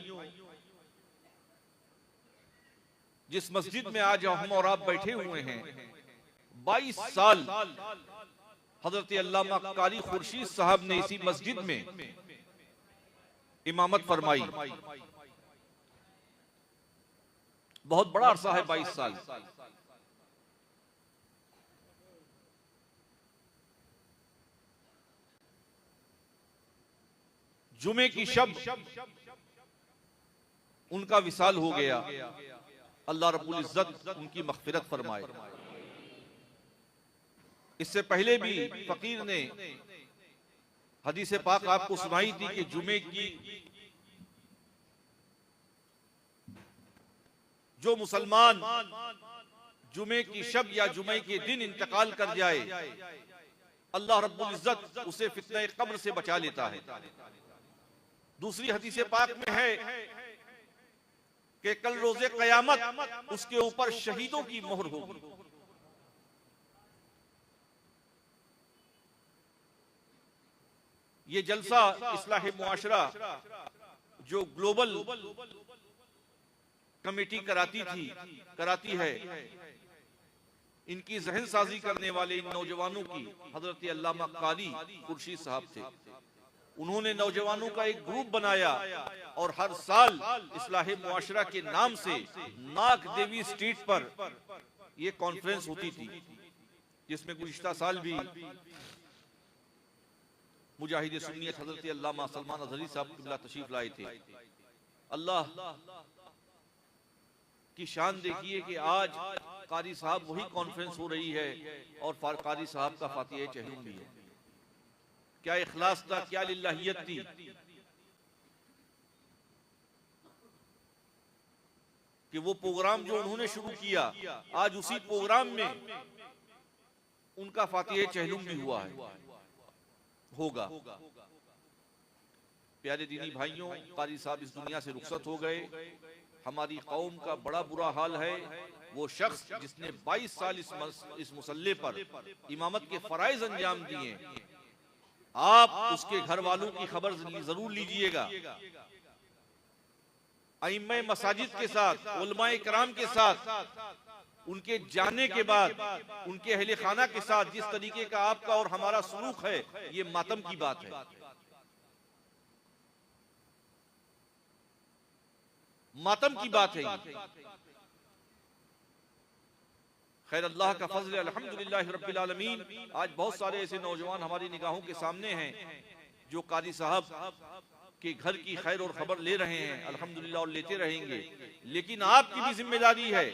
[SPEAKER 3] जिस मस्जिद में आज हम और आप बैठे हुए हैं, 22 साल हजरत अल्लामा कारी खुर्शीद साहब ने इसी मस्जिद में इमामत फरमाई। बहुत बड़ा अरसा है 22 साल। जुमे की शब उनका विसाल हो गया। अल्लाह रब्बुल इज्जत उनकी मग़फ़िरत फरमाए। इससे पहले भी फकीर ने हदीस पाक आपको सुनाई थी कि जुमे की जो मुसलमान जुमे की शब या जुमे के दिन इंतकाल कर जाए, अल्लाह रब्बुल इज्जत उसे फितने कब्र से बचा लेता है। दूसरी हदीस पाक में है कि कल रोजे कयामत उसके ऊपर शहीदों की मोहर होगी। ये जलसा इस्लाह मुआशरा जो ग्लोबल कमेटी कराती है, इनकी जहन साजी करने वाले इन नौजवानों की हजरत अल्लामा कारी खुर्शीद साहब थे। उन्होंने नौजवानों का एक ग्रुप बनाया और हर साल इस्लाह मुआशरा के नाम से नाग देवी स्ट्रीट पर यह कॉन्फ्रेंस होती थी, जिसमें गुज़िश्ता साल भी मुजाहिद सुन्नियत हजरत अल्लामा सलमान अजहरी साहब क़िबला तशरीफ लाए थे। अल्लाह की शान देखिए कि आज कारी साहब वही कॉन्फ्रेंस हो रही है और कारी साहब का फातिह चहलुम भी है। क्या इखलास था, क्या लिल्लाहियत थी। कि वो प्रोग्राम जो उन्होंने शुरू किया, आज उसी प्रोग्राम में उनका फातिह चहलुम भी हुआ है, होगा। प्यारे दीनी भाइयों, कारी साहब इस दुनिया से रुखसत हो गए। हमारी कौम का बड़ा बुरा हाल है। वो शख्स जिसने 22 साल इस मुसल्ले पर इमामत के फराइज अंजाम दिए, आप उसके घर वालों की खबर जरूर लीजिएगा। अइम्मा मसाजिद के साथ, उलमाए किराम के साथ, उनके जाने के बाद उनके अहले खाना के साथ जिस तरीके का आपका और हमारा सलूक है, ये मातम की बात है, मातम की बात है। खैर, अल्लाह का फजल, अल्हम्दुलिल्लाह रब्बिल आलमीन। आज बहुत सारे ऐसे नौजवान हमारी निगाहों के सामने हैं जो कारी साहब के घर की खैर और खबर ले रहे हैं, अल्हम्दुलिल्लाह, और लेते रहेंगे। लेकिन आपकी भी जिम्मेदारी है।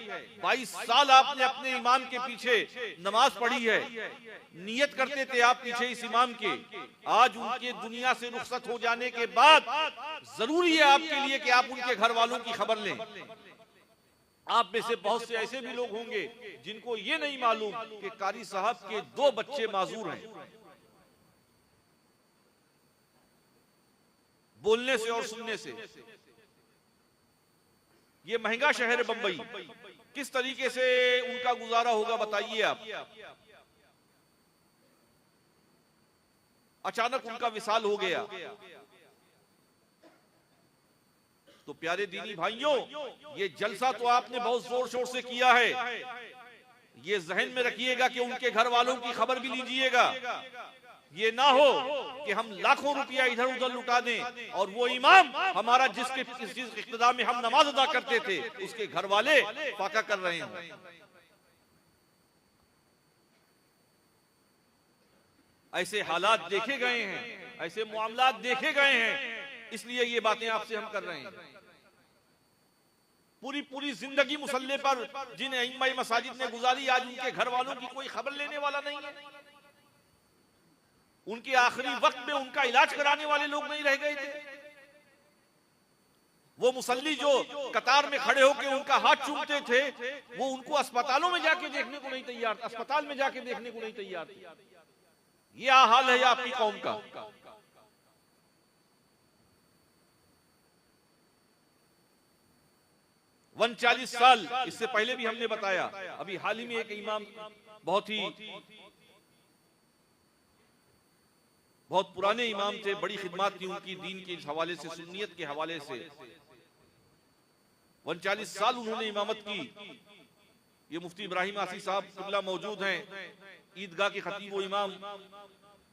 [SPEAKER 3] 22 साल आपने अपने इमाम के पीछे नमाज पढ़ी है, नियत करते थे आप पीछे इस इमाम के। आज उनके दुनिया से रुखसत हो जाने के बाद जरूरी है आपके लिए कि आप उनके घर वालों की खबर लें। आप में से बहुत से ऐसे भी लोग होंगे जिनको ये नहीं मालूम कि कारी साहब के 2 बच्चे माजूर हैं, बोलने से और सुनने से। ये महंगा शहर है बंबई, किस तरीके से उनका गुजारा होगा बताइए आप। अचानक उनका विसाल हो गया। तो प्यारे दीनी भाइयों, ये जलसा तो आपने बहुत जोर शोर से किया है, ये जहन में रखिएगा कि उनके घर वालों की खबर भी लीजिएगा। ये ना हो कि हम लाखों रुपया इधर उधर लुटा दें और वो इमाम हमारा जिस इख्तिदा में हम नमाज अदा करते थे उसके घर वाले फाका कर रहे हैं। ऐसे हालात देखे गए हैं, ऐसे मामलात देखे गए हैं, इसलिए ये बातें आपसे हम कर रहे हैं। पूरी पूरी जिंदगी मुसल्ले पर जिन इमाम मसाजिद ने गुजारी, आज उनके घर वालों की कोई खबर लेने वाला नहीं है। उनके आखिरी वक्त में उनका इलाज कराने वाले लोग नहीं रह गए थे। वो मुसल्ली जो कतार में खड़े होकर उनका हाथ चूमते थे, वो उनको अस्पतालों में जाके देखने को नहीं तैयार, अस्पताल में जाके देखने को नहीं तैयार थे। ये हाल है आपकी कौम का। 39 साल, इससे पहले भी हमने बताया, अभी हाल ही में एक इमाम बहुत पुराने इमाम थे, बड़ी खिदमत थी उनकी दीन के हवाले से, सुन्नियत के हवाले से। 39 साल उन्होंने इमामत की। ये मुफ्ती इब्राहिम आसी साहब किबला मौजूद हैं, ईदगाह के खतीब व इमाम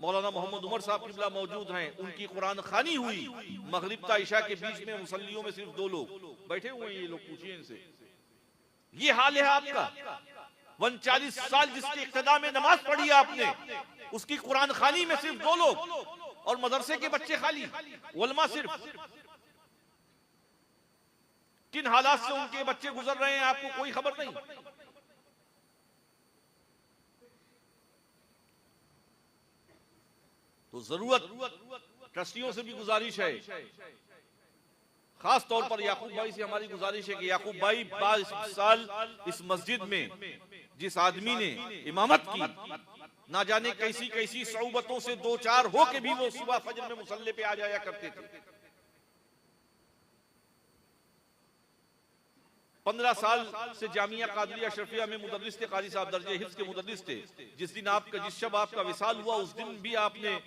[SPEAKER 3] मौलाना मोहम्मद उमर साहब किबला मौजूद हैं। उनकी कुरान खानी हुई मगरिब ता इशा के बीच में, मुसल्लियों में सिर्फ 2 लोग बैठे हुए हैं। ये लोग पूछिए इनसे, ये हाल है आपका। 39 साल जिसके इक्तदा में नमाज पढ़ी आपने, उसकी कुरान खानी में सिर्फ 2 लोग और मदरसे के बच्चे खाली, उलमा सिर्फ। किन हालात से उनके बच्चे गुजर रहे हैं आपको कोई खबर नहीं। तो जरूरत ट्रस्टियों से भी गुजारिश है, खास तौर पर याकूब भाई से हमारी गुजारिश है कि याकूब भाई 22 साल इस मस्जिद में जिस आदमी ने इमामत की, ना जाने कैसी कैसी सऊबतों से 2-4 हो के भी वो सुबह फजर में मुसल्ले पे आ जाया करते थे। 15 साल से जामिया कादरिया अशरफिया में मुदर्रिस थे, कारी साहब दर्जे हिफ्ज़ के मुदर्रिस थे। जिस शब आपका विसाल हुआ उस दिन भी आपने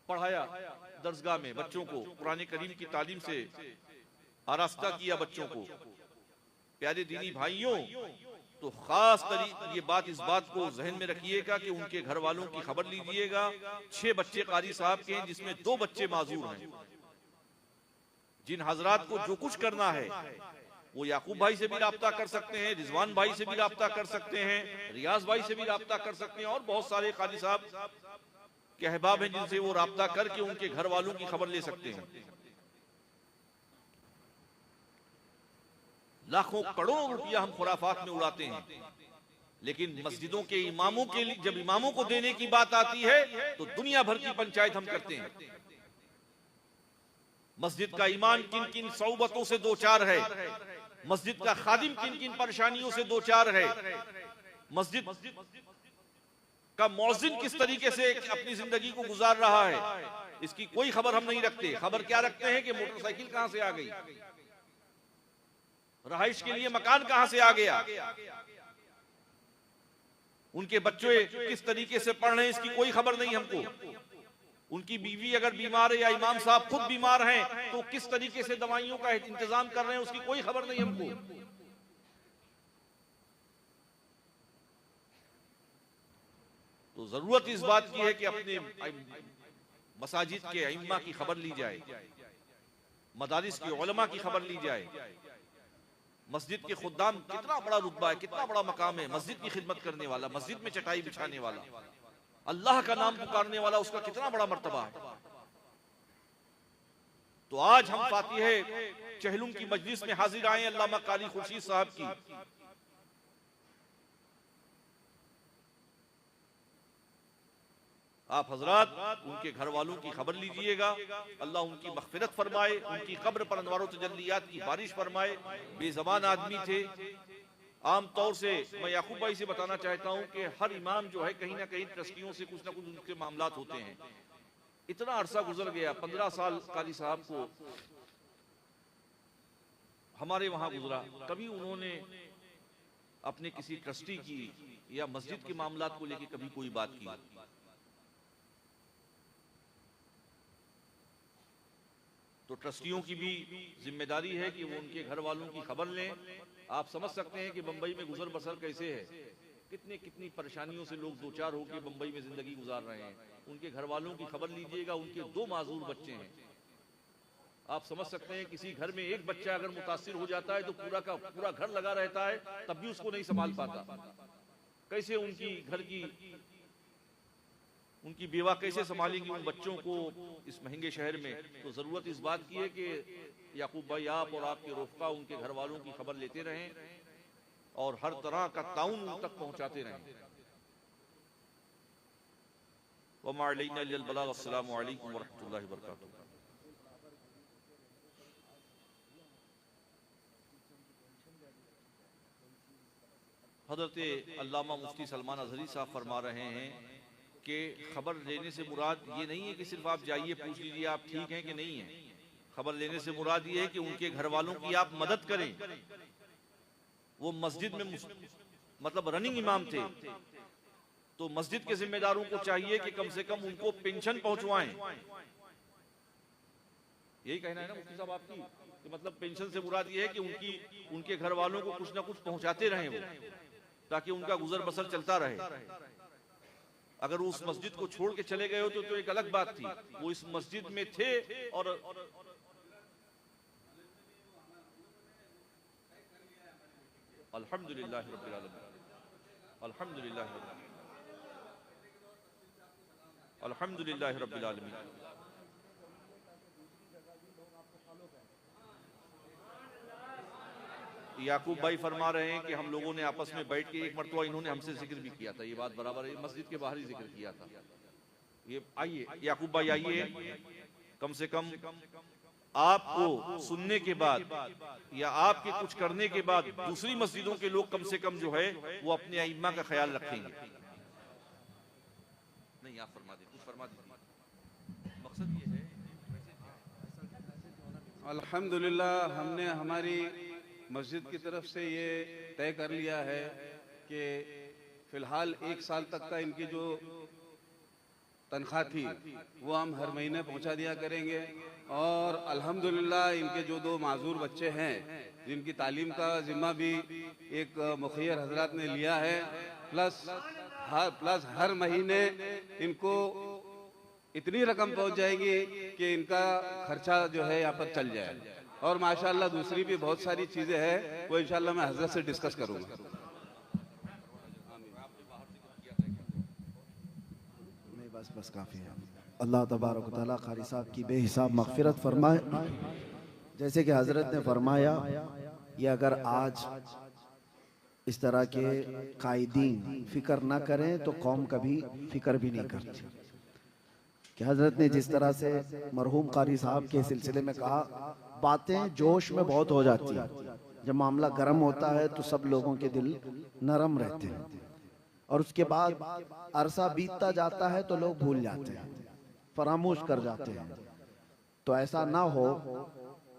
[SPEAKER 3] पढ़ाया दरसगाह में बच्चों को, कुरान करीम की तालीम से आरास्ता किया बच्चों को। प्यारे दीनी भाइयों, तो खास कर इस बात को जहन में रखिएगा कि उनके घर वालों की खबर लीजिएगा। 6 बच्चे कारी साहब के हैं, जिसमें 2 बच्चे माजूर हैं। जिन हजरात को जो कुछ करना है वो याकूब भाई से भी राब्ता कर सकते हैं, रिजवान भाई से भी राब्ता कर सकते हैं, रियाज भाई से भी राब्ता कर सकते हैं, और बहुत सारे कारी साहब के अहबाब हैं जिनसे वो राब्ता करके उनके घर वालों की खबर ले सकते हैं। लाखों करोड़ों रुपया हम खुराफात में उड़ाते हैं, लेकिन मस्जिदों के इमामों के लिए जब इमामों को देने की बात आती है तो दुनिया भर की पंचायत हम करते हैं। मस्जिद का ईमान किन किन सऊबतों से 2-4 है, मस्जिद का खादिम किन किन परेशानियों से 2-4 है, मस्जिद का मौजिन किस तरीके से अपनी जिंदगी को गुजार रहा है, इसकी कोई खबर हम नहीं रखते। खबर क्या रखते हैं कि मोटरसाइकिल कहां से आ गई, रहाइश के लिए मकान कहां से आ गया, उनके बच्चे किस तरीके से पढ़ रहे हैं, इसकी कोई खबर नहीं हमको। उनकी बीवी अगर बीमार है या इमाम साहब खुद बीमार हैं तो किस तरीके से दवाइयों का इंतजाम कर रहे हैं, उसकी कोई खबर नहीं हमको। तो जरूरत इस बात की है कि अपने मसाजिद के अइम्मा की खबर ली जाए, मदारिस के उलमा की खबर ली जाए। मस्जिद के खुद्दाम कितना बड़ा रुतबा है, कितना बड़ा मकाम है, मस्जिद की खिदमत करने वाला, मस्जिद में चटाई बिछाने वाला, अल्लाह का नाम पुकारने वाला, उसका कितना बड़ा मर्तबा है। तो आज हम फातिह चहलुम की मजलिस में हाजिर आए अल्लामा कारी खुर्शीद साहब की। आप हजरात उनके घर वालों की खबर लीजिएगा। अल्लाह उनकी मग़फ़िरत फरमाए, उनकी कब्र पर अनवार तजल्लियात की बारिश फरमाए। बेज़बान आदमी थे। आम तौर से मैं याकूब भाई से बताना चाहता हूं कि हर इमाम जो है कहीं ना कहीं ट्रस्टियों से कुछ ना कुछ उनके मामलात होते हैं। इतना अरसा गुजर गया, 15 साल कारी साहब को हमारे वहां गुजरा, कभी उन्होंने अपने किसी ट्रस्टी की या मस्जिद के मामलात को लेकर कभी कोई बात की। तो ट्रस्टियों की भी जिम्मेदारी है कि वो उनके घर वालों की खबर लें। आप समझ सकते हैं कि बंबई में गुजर बसर कैसे है, कितनी कितनी परेशानियों से लोग दो चार होकर बंबई में जिंदगी गुजार रहे हैं। उनके घर वालों की खबर लीजिएगा, उनके 2 माजूर बच्चे हैं। आप समझ सकते हैं किसी घर में एक बच्चा अगर मुतासिर हो जाता है तो पूरा का पूरा घर लगा रहता है, तब भी उसको नहीं संभाल पाता। कैसे उनकी घर की उनकी बेवा कैसे संभालेंगी उन बच्चों को इस महंगे शहर में। तो जरूरत इस बात की है कि याकूब भाई आप और आपके रोफका उनके घर वालों की खबर लेते रहें और हर तरह का ताउन उन तक पहुंचाते रहें। वमा अलैना इल्लल बलाग। अस्सलामु अलैकुम वरहमतुल्लाहि वबरकातुहू। हजरत अल्लामा मुफ्ती सलमान अजहरी साहब फरमा रहे हैं कि खबर लेने से मुराद ये नहीं है कि सिर्फ आप जाइए पूछ लीजिए आप ठीक हैं कि नहीं है। खबर लेने से मुराद ये है कि उनके घर वालों की आप मदद करें। वो मस्जिद में मतलब रनिंग इमाम थे, तो मस्जिद के जिम्मेदारों को चाहिए कि कम से कम उनको पेंशन पहुंचवाएं। यही कहना है ना मुफ्ती साहब आपकी, कि मतलब पेंशन से मुराद ये है कि उनके घर वालों को कुछ ना कुछ पहुंचाते रहें वो, ताकि उनका गुजर बसर चलता रहे। अगर वो उस मस्जिद को छोड़ के चले गए हो तो एक अलग बात थी। वो इस मस्जिद में थे और अल्हम्दुलिल्लाह रब्बिल आलमीन, अल्हम्दुलिल्लाह रब्बिल आलमीन। याकूब भाई फरमा रहे हैं कि हम लोगों ने आपस में बैठ के एक मरतबा इन्होंने हमसे जिक्र भी किया था, ये बात बराबर है, मस्जिद के बाहर ही जिक्र किया था। ये आइए याकूब भाई आइए, कम से कम आपको सुनने के बाद या आपके कुछ करने के बाद दूसरी मस्जिदों के लोग कम से कम जो है वो अपने अइम्मा का ख्याल रखेंगे। नहीं आप फरमा दीजिए, कुछ फरमा दीजिए, मकसद ये है।
[SPEAKER 5] अल्हम्दुलिल्लाह हमने हमारी मस्जिद की तरफ से ये तय कर लिया है कि फ़िलहाल 1 साल तक का इनकी जो तनख्वाह थी वो हम हर महीने पहुंचा दिया करेंगे। और अल्हम्दुलिल्लाह इनके जो 2 माजूर बच्चे हैं जिनकी तालीम का ज़िम्मा भी एक मुखियर हजरात ने लिया है, प्लस हर महीने इनको इतनी रकम पहुंच जाएगी कि इनका खर्चा जो है यहाँ पर चल जाए। और माशाअल्लाह दूसरी भी बहुत सारी चीजें हैं, वो इंशाअल्लाह मैं हजरत से डिस्कस करूंगा।
[SPEAKER 1] नहीं बस काफी है। अल्लाह तबारक व तआला कारी साहब की बेहिसाब मग़फ़िरत फरमाए। जैसे कि हजरत ने फरमाया, ये अगर आज इस तरह के कायदीन फिक्र ना करें तो कौम कभी फिक्र भी नहीं करती। कि हजरत ने जिस तरह से मरहूम कारी साहब के सिलसिले में कहा, बातें जोश में बहुत हो जाती है, जब मामला गर्म होता है तो सब लोगों के दिल नरम रहते हैं और उसके बाद अरसा बीतता जाता है तो लोग भूल जाते हैं, फरामोश कर जाते हैं। तो ऐसा ना हो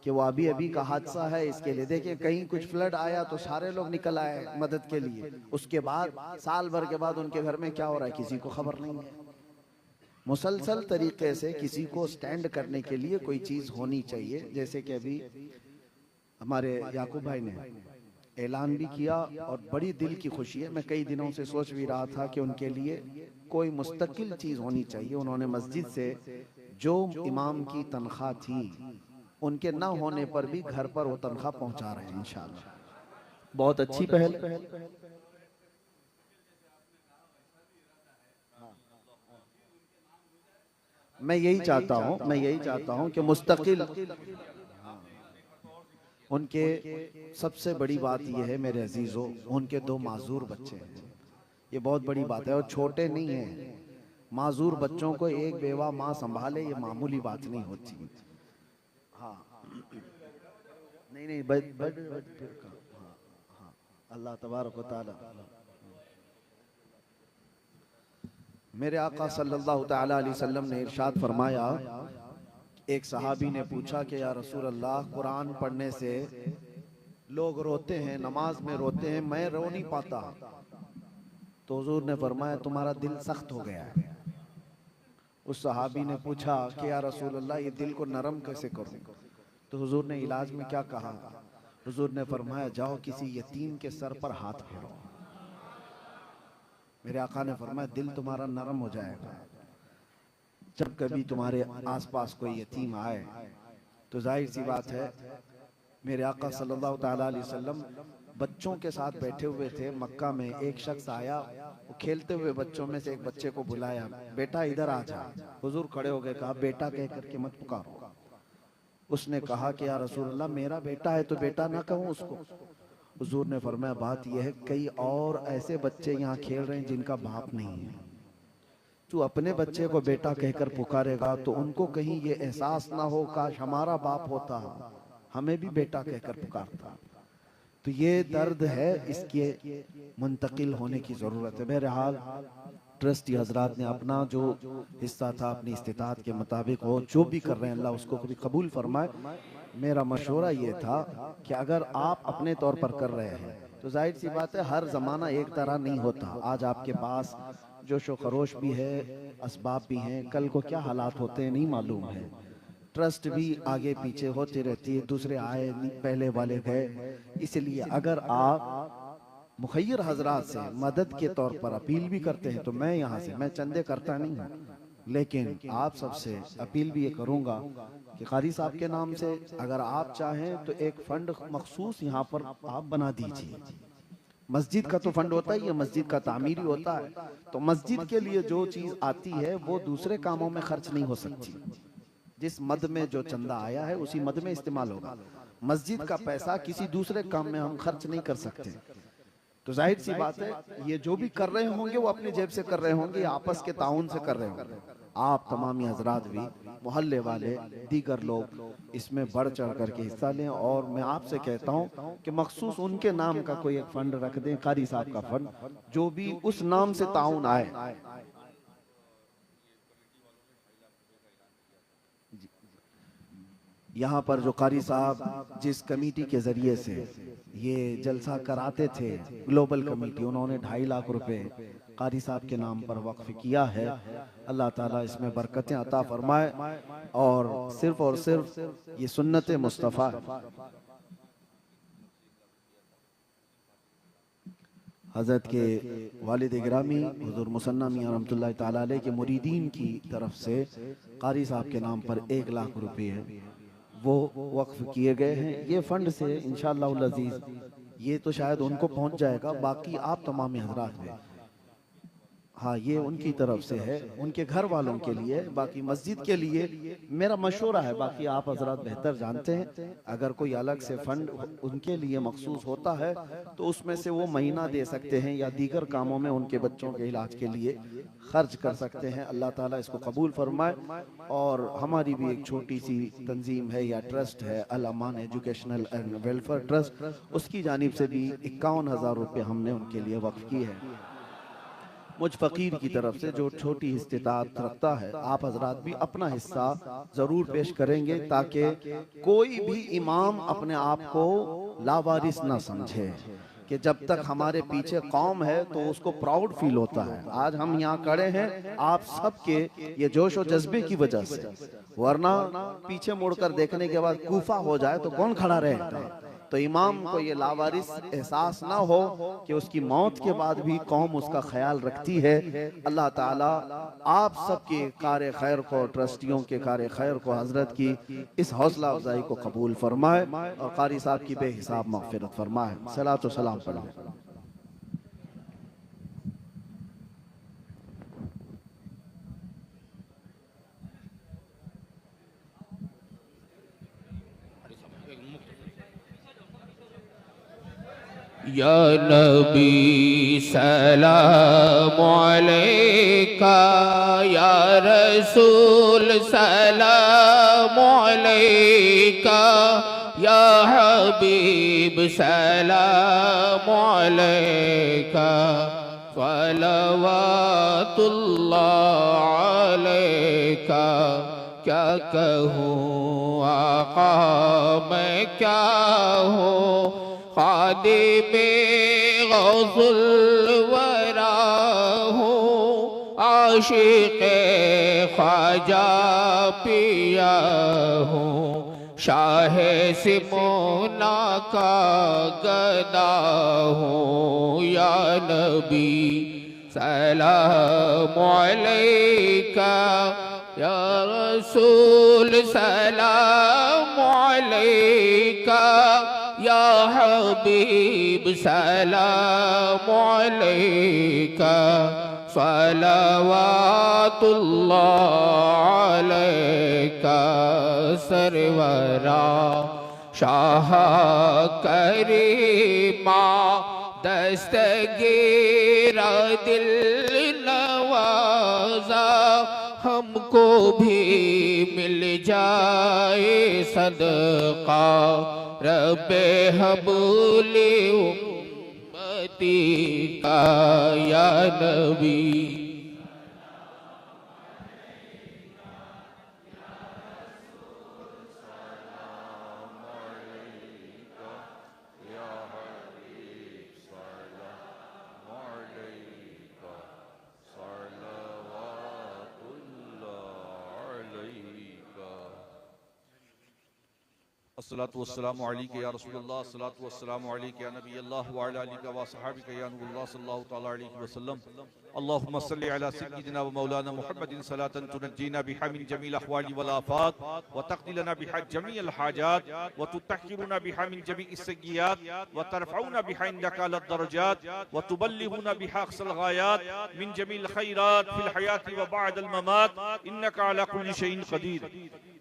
[SPEAKER 1] कि वो अभी अभी का हादसा है, इसके लिए देखिए कहीं कुछ फ्लड आया तो सारे लोग निकल आए मदद के लिए, उसके बाद साल भर के बाद उनके घर में क्या हो रहा है किसी को खबर नहीं है। मुसलसल तरीके से किसी को स्टैंड करने के लिए कोई चीज़ होनी चाहिए। जैसे कि अभी हमारे याकूब भाई ने ऐलान भी किया और बड़ी दिल की खुशी है। मैं कई दिनों से सोच भी रहा था कि उनके लिए कोई मुस्तकिल चीज़ होनी चाहिए। उन्होंने मस्जिद से जो इमाम की तनख्वाह थी उनके ना होने पर भी घर पर वो तनख्वाह पहुंचा रहे हैं इंशाअल्लाह। बहुत अच्छी पहल। मैं यही चाहता हूँ कि मुस्तकिल उनके सबसे बड़ी बात यह है मेरे अजीजों, उनके 2 माजूर बच्चे हैं, ये बहुत बड़ी बात है और छोटे नहीं हैं। माजूर बच्चों को एक बेवा माँ संभाले ये मामूली बात नहीं होती। हाँ नहीं अल्लाह तबारक व तआला। मेरे आका सल्लल्लाहु तआला अलैहि वसल्लम ने इरशाद फरमाया, एक सहाबी ने पूछा कि या रसूल अल्लाह, कुरान पढ़ने से लोग रोते हैं, नमाज में रोते हैं, मैं रो नहीं पाता। तो हुजूर ने फरमाया तुम्हारा दिल सख्त हो गया है। उस सहाबी ने पूछा कि या रसूल अल्लाह ये दिल को नरम कैसे करूं? तो हुजूर ने इलाज में क्या कहा? हुजूर ने फरमाया जाओ किसी यतीम के सर पर हाथ फेरो। मेरे आका ने फरमाया दिल तुम्हारा नरम हो जाएगा। जब कभी तुम्हारे आसपास कोई यतीम आए तो जाहिर सी बात है, मेरे आका सल्लल्लाहु ताला अलैहि वसल्लम बच्चों के साथ बैठे हुए थे मक्का में। एक शख्स आया, वो खेलते हुए बच्चों में से एक बच्चे को बुलाया, बेटा इधर आ जा। हुजूर खड़े हो गए, कहा बेटा कह करके मत पुकारो। उसने कहा कि या रसूल अल्लाह मेरा बेटा है तो बेटा ना कहूँ उसको? हुजूर ने फरमाया बात यह है कई और ऐसे बच्चे यहाँ खेल रहे हैं जिनका बाप नहीं है। तू अपने बच्चे को बेटा कहकर पुकारेगा तो उनको कहीं ये एहसास ना हो काश हमारा बाप होता, हमें भी बेटा कहकर पुकारता। तो ये दर्द है, इसके मुंतकिल होने की जरूरत है। बहरहाल ट्रस्टी हजरात ने अपना जो हिस्सा था अपनी इस्तिताअत के मुताबिक हो जो भी कर रहे हैं अल्लाह उसको कभी कबूल फरमाए। मेरा मशवरा ये था कि अगर आप अपने तौर पर कर रहे हैं तो जाहिर सी बात है हर जमाना एक तरह नहीं होता। आज आपके पास जोशो खरोश भी है, असबाब भी हैं, कल को क्या हालात होते हैं नहीं मालूम है। ट्रस्ट भी आगे पीछे होती रहती है, दूसरे आए पहले वाले गए। इसलिए अगर आप मुखय्यर हजरात से मदद के तौर पर अपील भी करते हैं तो मैं यहाँ से मैं चंदे करता नहीं हूँ, लेकिन आप सबसे अपील भी ये करूँगा कि कारी साहब के नाम से अगर आप चाहें तो एक फंड मखसूस यहाँ पर आप बना दीजिए। मस्जिद का तो फंड होता ही है, मस्जिद का तामीरी होता है, तो मस्जिद के लिए जो चीज़ आती है वो दूसरे कामों में खर्च नहीं हो सकती। जिस मद में जो चंदा आया है उसी मद में इस्तेमाल होगा। मस्जिद का पैसा किसी दूसरे काम में हम खर्च नहीं कर सकते। तो जाहिर सी बात है ये जो भी कर रहे होंगे वो अपनी जेब से कर रहे होंगे, आपस के ताउन से कर रहे होंगे। आप तमामी हजरात भी, मोहल्ले वाले, दीगर लोग इसमें बढ़ चढ़ करके हिस्सा लें। और मैं आपसे कहता हूँ कि मखसूस उनके नाम का कोई एक फंड रख दें, कारी साहब का फंड, जो भी उस नाम से ताउन आए। यहाँ पर जो कारी साहब जिस कमेटी के जरिए से ये जलसा कराते थे, ग्लोबल कमेटी, उन्होंने 2.5 लाख रुपए कारी साहब के नाम पर वक्फ किया है। अल्लाह ताला इसमें बरकतें अता फरमाए और सिर्फ ये सुन्नत मुस्तफ़ा हज़रत के वालिद गिरामी हुज़ूर मुसन्ना मियां रहमतुल्लाहि ताला अलैह के मुरीदीन की तरफ से कारी साहब के नाम पर 1 लाख रुपए वो वक्फ किए गए हैं। ये फंड से इंशाअल्लाह अज़ीज़ ये तो शायद उनको पहुंच जाएगा, बाकी आप तमाम हजरात में, हाँ ये उनकी तरफ से है, उनके घर वालों के लिए, बाकी मस्जिद के लिए मेरा मशवरा है। बाकी आप हजरात बेहतर जानते हैं, अगर कोई अलग से फंड उनके लिए मखसूस होता है तो उसमें से वो महीना दे सकते हैं या दीगर कामों में उनके बच्चों के इलाज के लिए खर्च कर सकते हैं। अल्लाह ताला इसको कबूल फरमाए। और हमारी भी एक छोटी सी तंजीम है या ट्रस्ट है, अल अमान एजुकेशनल एंड वेलफेयर ट्रस्ट, उसकी जानिब से भी 51,000 रुपये हमने उनके लिए वक्फ की है। मुझ फकीर की तरफ से जो छोटी इस्तिताअत रखता है, आप हजरात भी अपना हिस्सा जरूर पेश करेंगे ताकि कोई भी इमाम अपने आप को लावारिस ना समझे कि जब तक हमारे पीछे कौम है तो उसको प्राउड फील होता है। आज हम यहाँ खड़े हैं आप सबके ये जोश और जज्बे की वजह से, वरना पीछे मुड़कर देखने के बाद कूफा हो जाए तो कौन खड़ा रहेगा। तो इमाम को ये लावारिस एहसास ना हो कि उसकी मौत के बाद भी कौम उसका ख्याल रखती है। अल्लाह ताला आप सबके कार खैर को, ट्रस्टियों के कार खैर को, हजरत की इस हौसला अफजाई को कबूल फरमाए और कारी साहब की बेहिसाब मग़फ़िरत फरमाए। सलात व सलाम पढ़ें।
[SPEAKER 4] या नबी सलाम अलैका, या रसूल सलाम अलैका, या हबीब सलाम अलैका, सलवातुल्लाह अलैका। क्या कहूँ आका मैं क्या हूँ, खादिम गौसुल वरा हूँ, आशिक़ ख्वाजा पिया हूँ, शाह सिमोना का गदा हूँ। या नबी सलाम अलैका, या रसूल सलाम अलैका, या हबीब सलाम अलैका, सलवातुल्लाह अलैका। सरवरा शाह करीमा दस्तगीरा दिल नवाजा, हमको भी मिल जाए सदका रब्बे हबूले उम्मती का। या नबी
[SPEAKER 3] अस्सलातु वस्सलामु अलैका या रसूलल्लाह, अस्सलातु वस्सलामु अलैका या नबी अल्लाह व अला आलिका व सहाबिका या नूरुल्लाह सल्लल्लाहु तआला अलैहि वसल्लम। अल्लाहुम्मा सल्लि अला सय्यिदिना व मौलाना मुहम्मदिन सलातन तुनज्जीना बिहा मिन जमील अहवाली वल आफात व तक़दी लना बिहा जमीअल हाजात व तुतहहिरुना बिहा मिन जमीइस सय्यियात व तरफ़उना बिहा इंदका अल दरजात व तुबल्लिगुना बिहा अक़सल गायात मिन जमील खैरात फिल हयाति व बअदल ममात इन्नका अला कुल्लि शैइन क़दीर।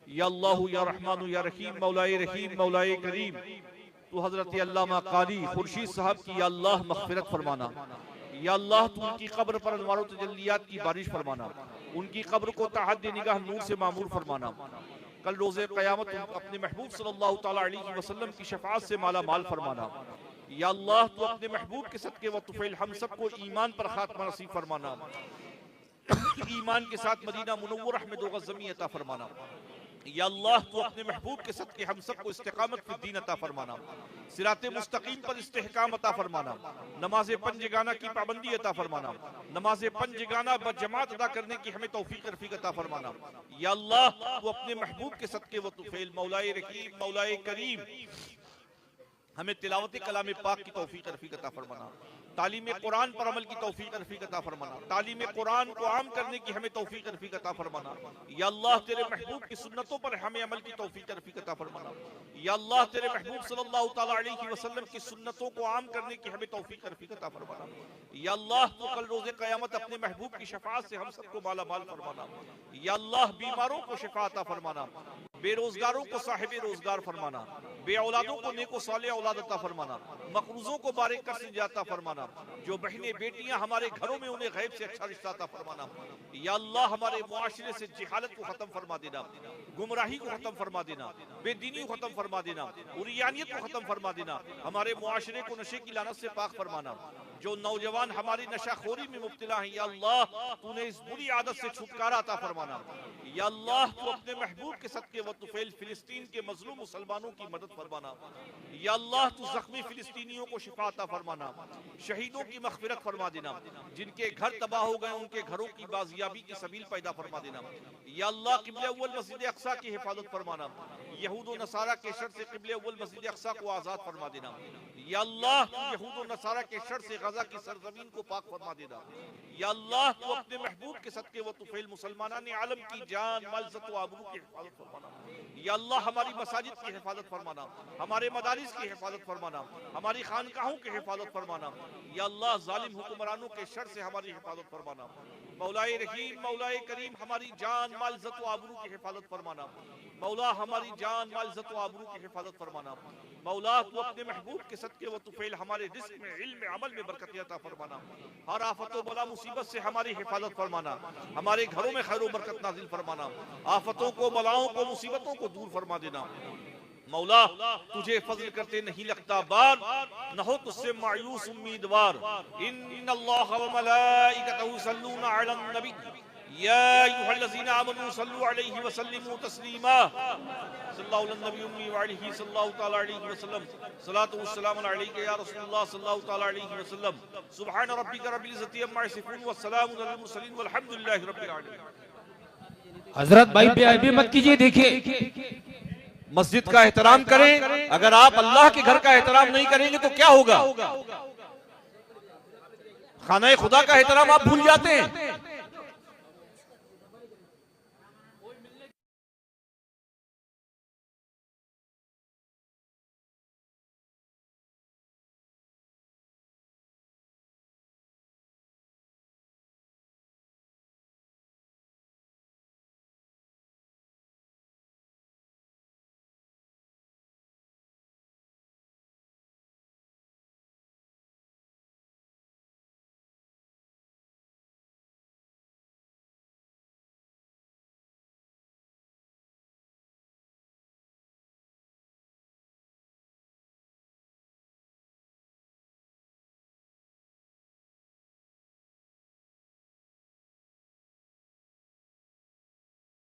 [SPEAKER 3] या अल्लाह या रहमान या रहीम, मौलाए रहीम मौलाए करीम, तू हजरत अल्लामा कारी खुर्शीद साहब की या अल्लाह मग़फ़िरत फरमाना। या अल्लाह तू उनकी कब्र पर अनवार व तजल्लियात की बारिश फरमाना, उनकी कब्र को तहद्दी निगाह नूर से मामूर फरमाना। कल रोज़े क़यामत अपने महबूब सल्लल्लाहु तआला अलैहि वसल्लम की शफ़ाअत से माला माल फरमाना। या अल्लाह तू अपने महबूब के सदक़े व तुफ़ैल हम सबको ईमान पर खात्मा नसीब फरमाना, ईमान के साथ मदीना मुनव्वरह में दो गज़ ज़मीन अता फरमाना। या अल्लाह तू अपने महबूब के सदक़े हम सबको इस्तिक़ामत फिद दीन अता फरमाना, सिराते मुस्तकीम पर इस्तिहकाम अता फरमाना, नमाज़े पंजगाना की पाबंदी अता फरमाना, नमाज़े पंजगाना बजमात अदा करने की हमें तौफीक रफ़ीक अता फरमाना। या अल्लाह तू अपने महबूब के सदक़े व तुफ़ैल मौलाए रहीम मौलाए करीम हमें तिलावत कलाम पाक की तौफीक रफ़ीक अता फरमाना, तालीम कुरान पर अमल की तौफीक रफ़ीक अता फरमाना, तालीम कुरान को आम करने की हमें तौफीक रफ़ीक अता फरमाना। या अल्लाह तेरे महबूब की सुन्नतों पर हमें अमल की तौफीक रफ़ीक अता फरमाना। या अल्लाह तेरे महबूब सल्लल्लाहु तआला अलैहि वसल्लम की सुन्नतों को आम करने की हमें तौफीक रफ़ीक अता फरमाना। या अल्लाह तो कल रोज़े क़यामत अपने महबूब की शफ़ाअत से हम सबको माला माल फरमाना। या अल्लाह बीमारों को शिफा अता फरमाना, बेरोजगारों को साहिब रोजगार फरमाना, बे औलादों को नेको साले औलाद अता फरमाना, मकरूजों को बारिक कर से जाता फरमाना, जो बहनें बेटियां हमारे घरों में उन्हें गैब से अच्छा रिश्ता अता फरमाना। या अल्लाह हमारे मुआशरे से जिहालत को खत्म फरमा देना, गुमराही को खत्म फरमा देना, बेदीनी को खत्म फरमा देना, उरियानियत को खत्म फरमा देना, हमारे मुआशरे को नशे की लानत से पाक फरमाना। जो नौजवान हमारी नशाखोरी में मुब्तला हैं, या अल्लाह तूने इस बुरी आदत से छुटकारा अता फरमाना। या अल्लाह तू अपने महबूब के सदके व तुफैल फिलिस्तीन के मजलूम मुसलमानों की मदद फरमाना। या अल्लाह तू जख्मी फिलिस्तीनियों को शिफा अता फरमाना, शहीदों की मग़फ़िरत फरमा देना, जिनके घर तबाह हो गए उनके घरों की बाजियाबी की सबील पैदा फरमा देना। या अल्लाह क़िबला अव्वल मस्जिद अक़सा की हिफाजत फरमाना, यहूद व नसारा के शर से क़िबला अव्वल मस्जिद अक़सा को आज़ाद फरमा देना। या अल्लाह तू यहूद व नसारा के शर से गज़ा की सरज़मीन को पाक फरमा देना। या अल्लाह तू अपने महबूब के सदके व तुफैल मुसलमानान आलम की जान माल इज़्ज़त व आबरू की हिफाजत फरमाना। या अल्लाह हमारी मसाजिद की हिफाजत फरमाना, हमारे मदारिस की हिफाजत फरमाना, हमारी खानकाहों की हिफाजत फरमाना। या अल्लाह जालिम हुक्मरानों के शर से हमारी हिफाजत फरमाना। मौलाए रहीम मौलाए करीम हमारी जान माल इज़्ज़त व आबरू की हिफाजत फरमाना। मौला हमारी जान माल इज़्ज़त व आबरू की हिफाजत फरमाना। मौला तू अपने महबूब के सदके व तुफैल हमारे रिज़्क़ में, इल्म में, अमल में बरकत अता फरमाना। हर आफत व बला मुसीबत से हमारी हिफाजत फरमाना, हमारे घरों में खैर व बरकत नाजिल फरमाना, आफतों को, बलाओं को, मुसीबतों को दूर फरमा देना। मौला तुझे फजल करते नहीं लगता बार, न हो तुझसे मायूस उम्मीदवार। इन्नल्लाह व मलाइकतहु युसल्लूना अलन नबी या अय्युहल्लज़ीना आमनू सल्लु अलैहि व सल्लिमू तस्लीमा सल्लल्लाहु अलैहि व आलिहि सल्लल्लाहु तआला अलैहि वसल्लम सलातु व सलामु अलैका या रसूलल्लाह सल्लल्लाहु तआला अलैहि वसल्लम सुब्हान रब्बिका रब्बिल इज्जति अम्मा यसिफून व सलामुन अलल मुरसलीन वल्हम्दुलिल्लाहि रब्बिल आलमीन।
[SPEAKER 6] हजरत भाई बेअदबी मत कीजिए। देखिए,
[SPEAKER 3] मस्जिद का एहतराम करें। अगर आप अल्लाह के घर का एहतराम नहीं करेंगे तो क्या होगा? खाना खुदा का एहतराम आप भूल जाते हैं।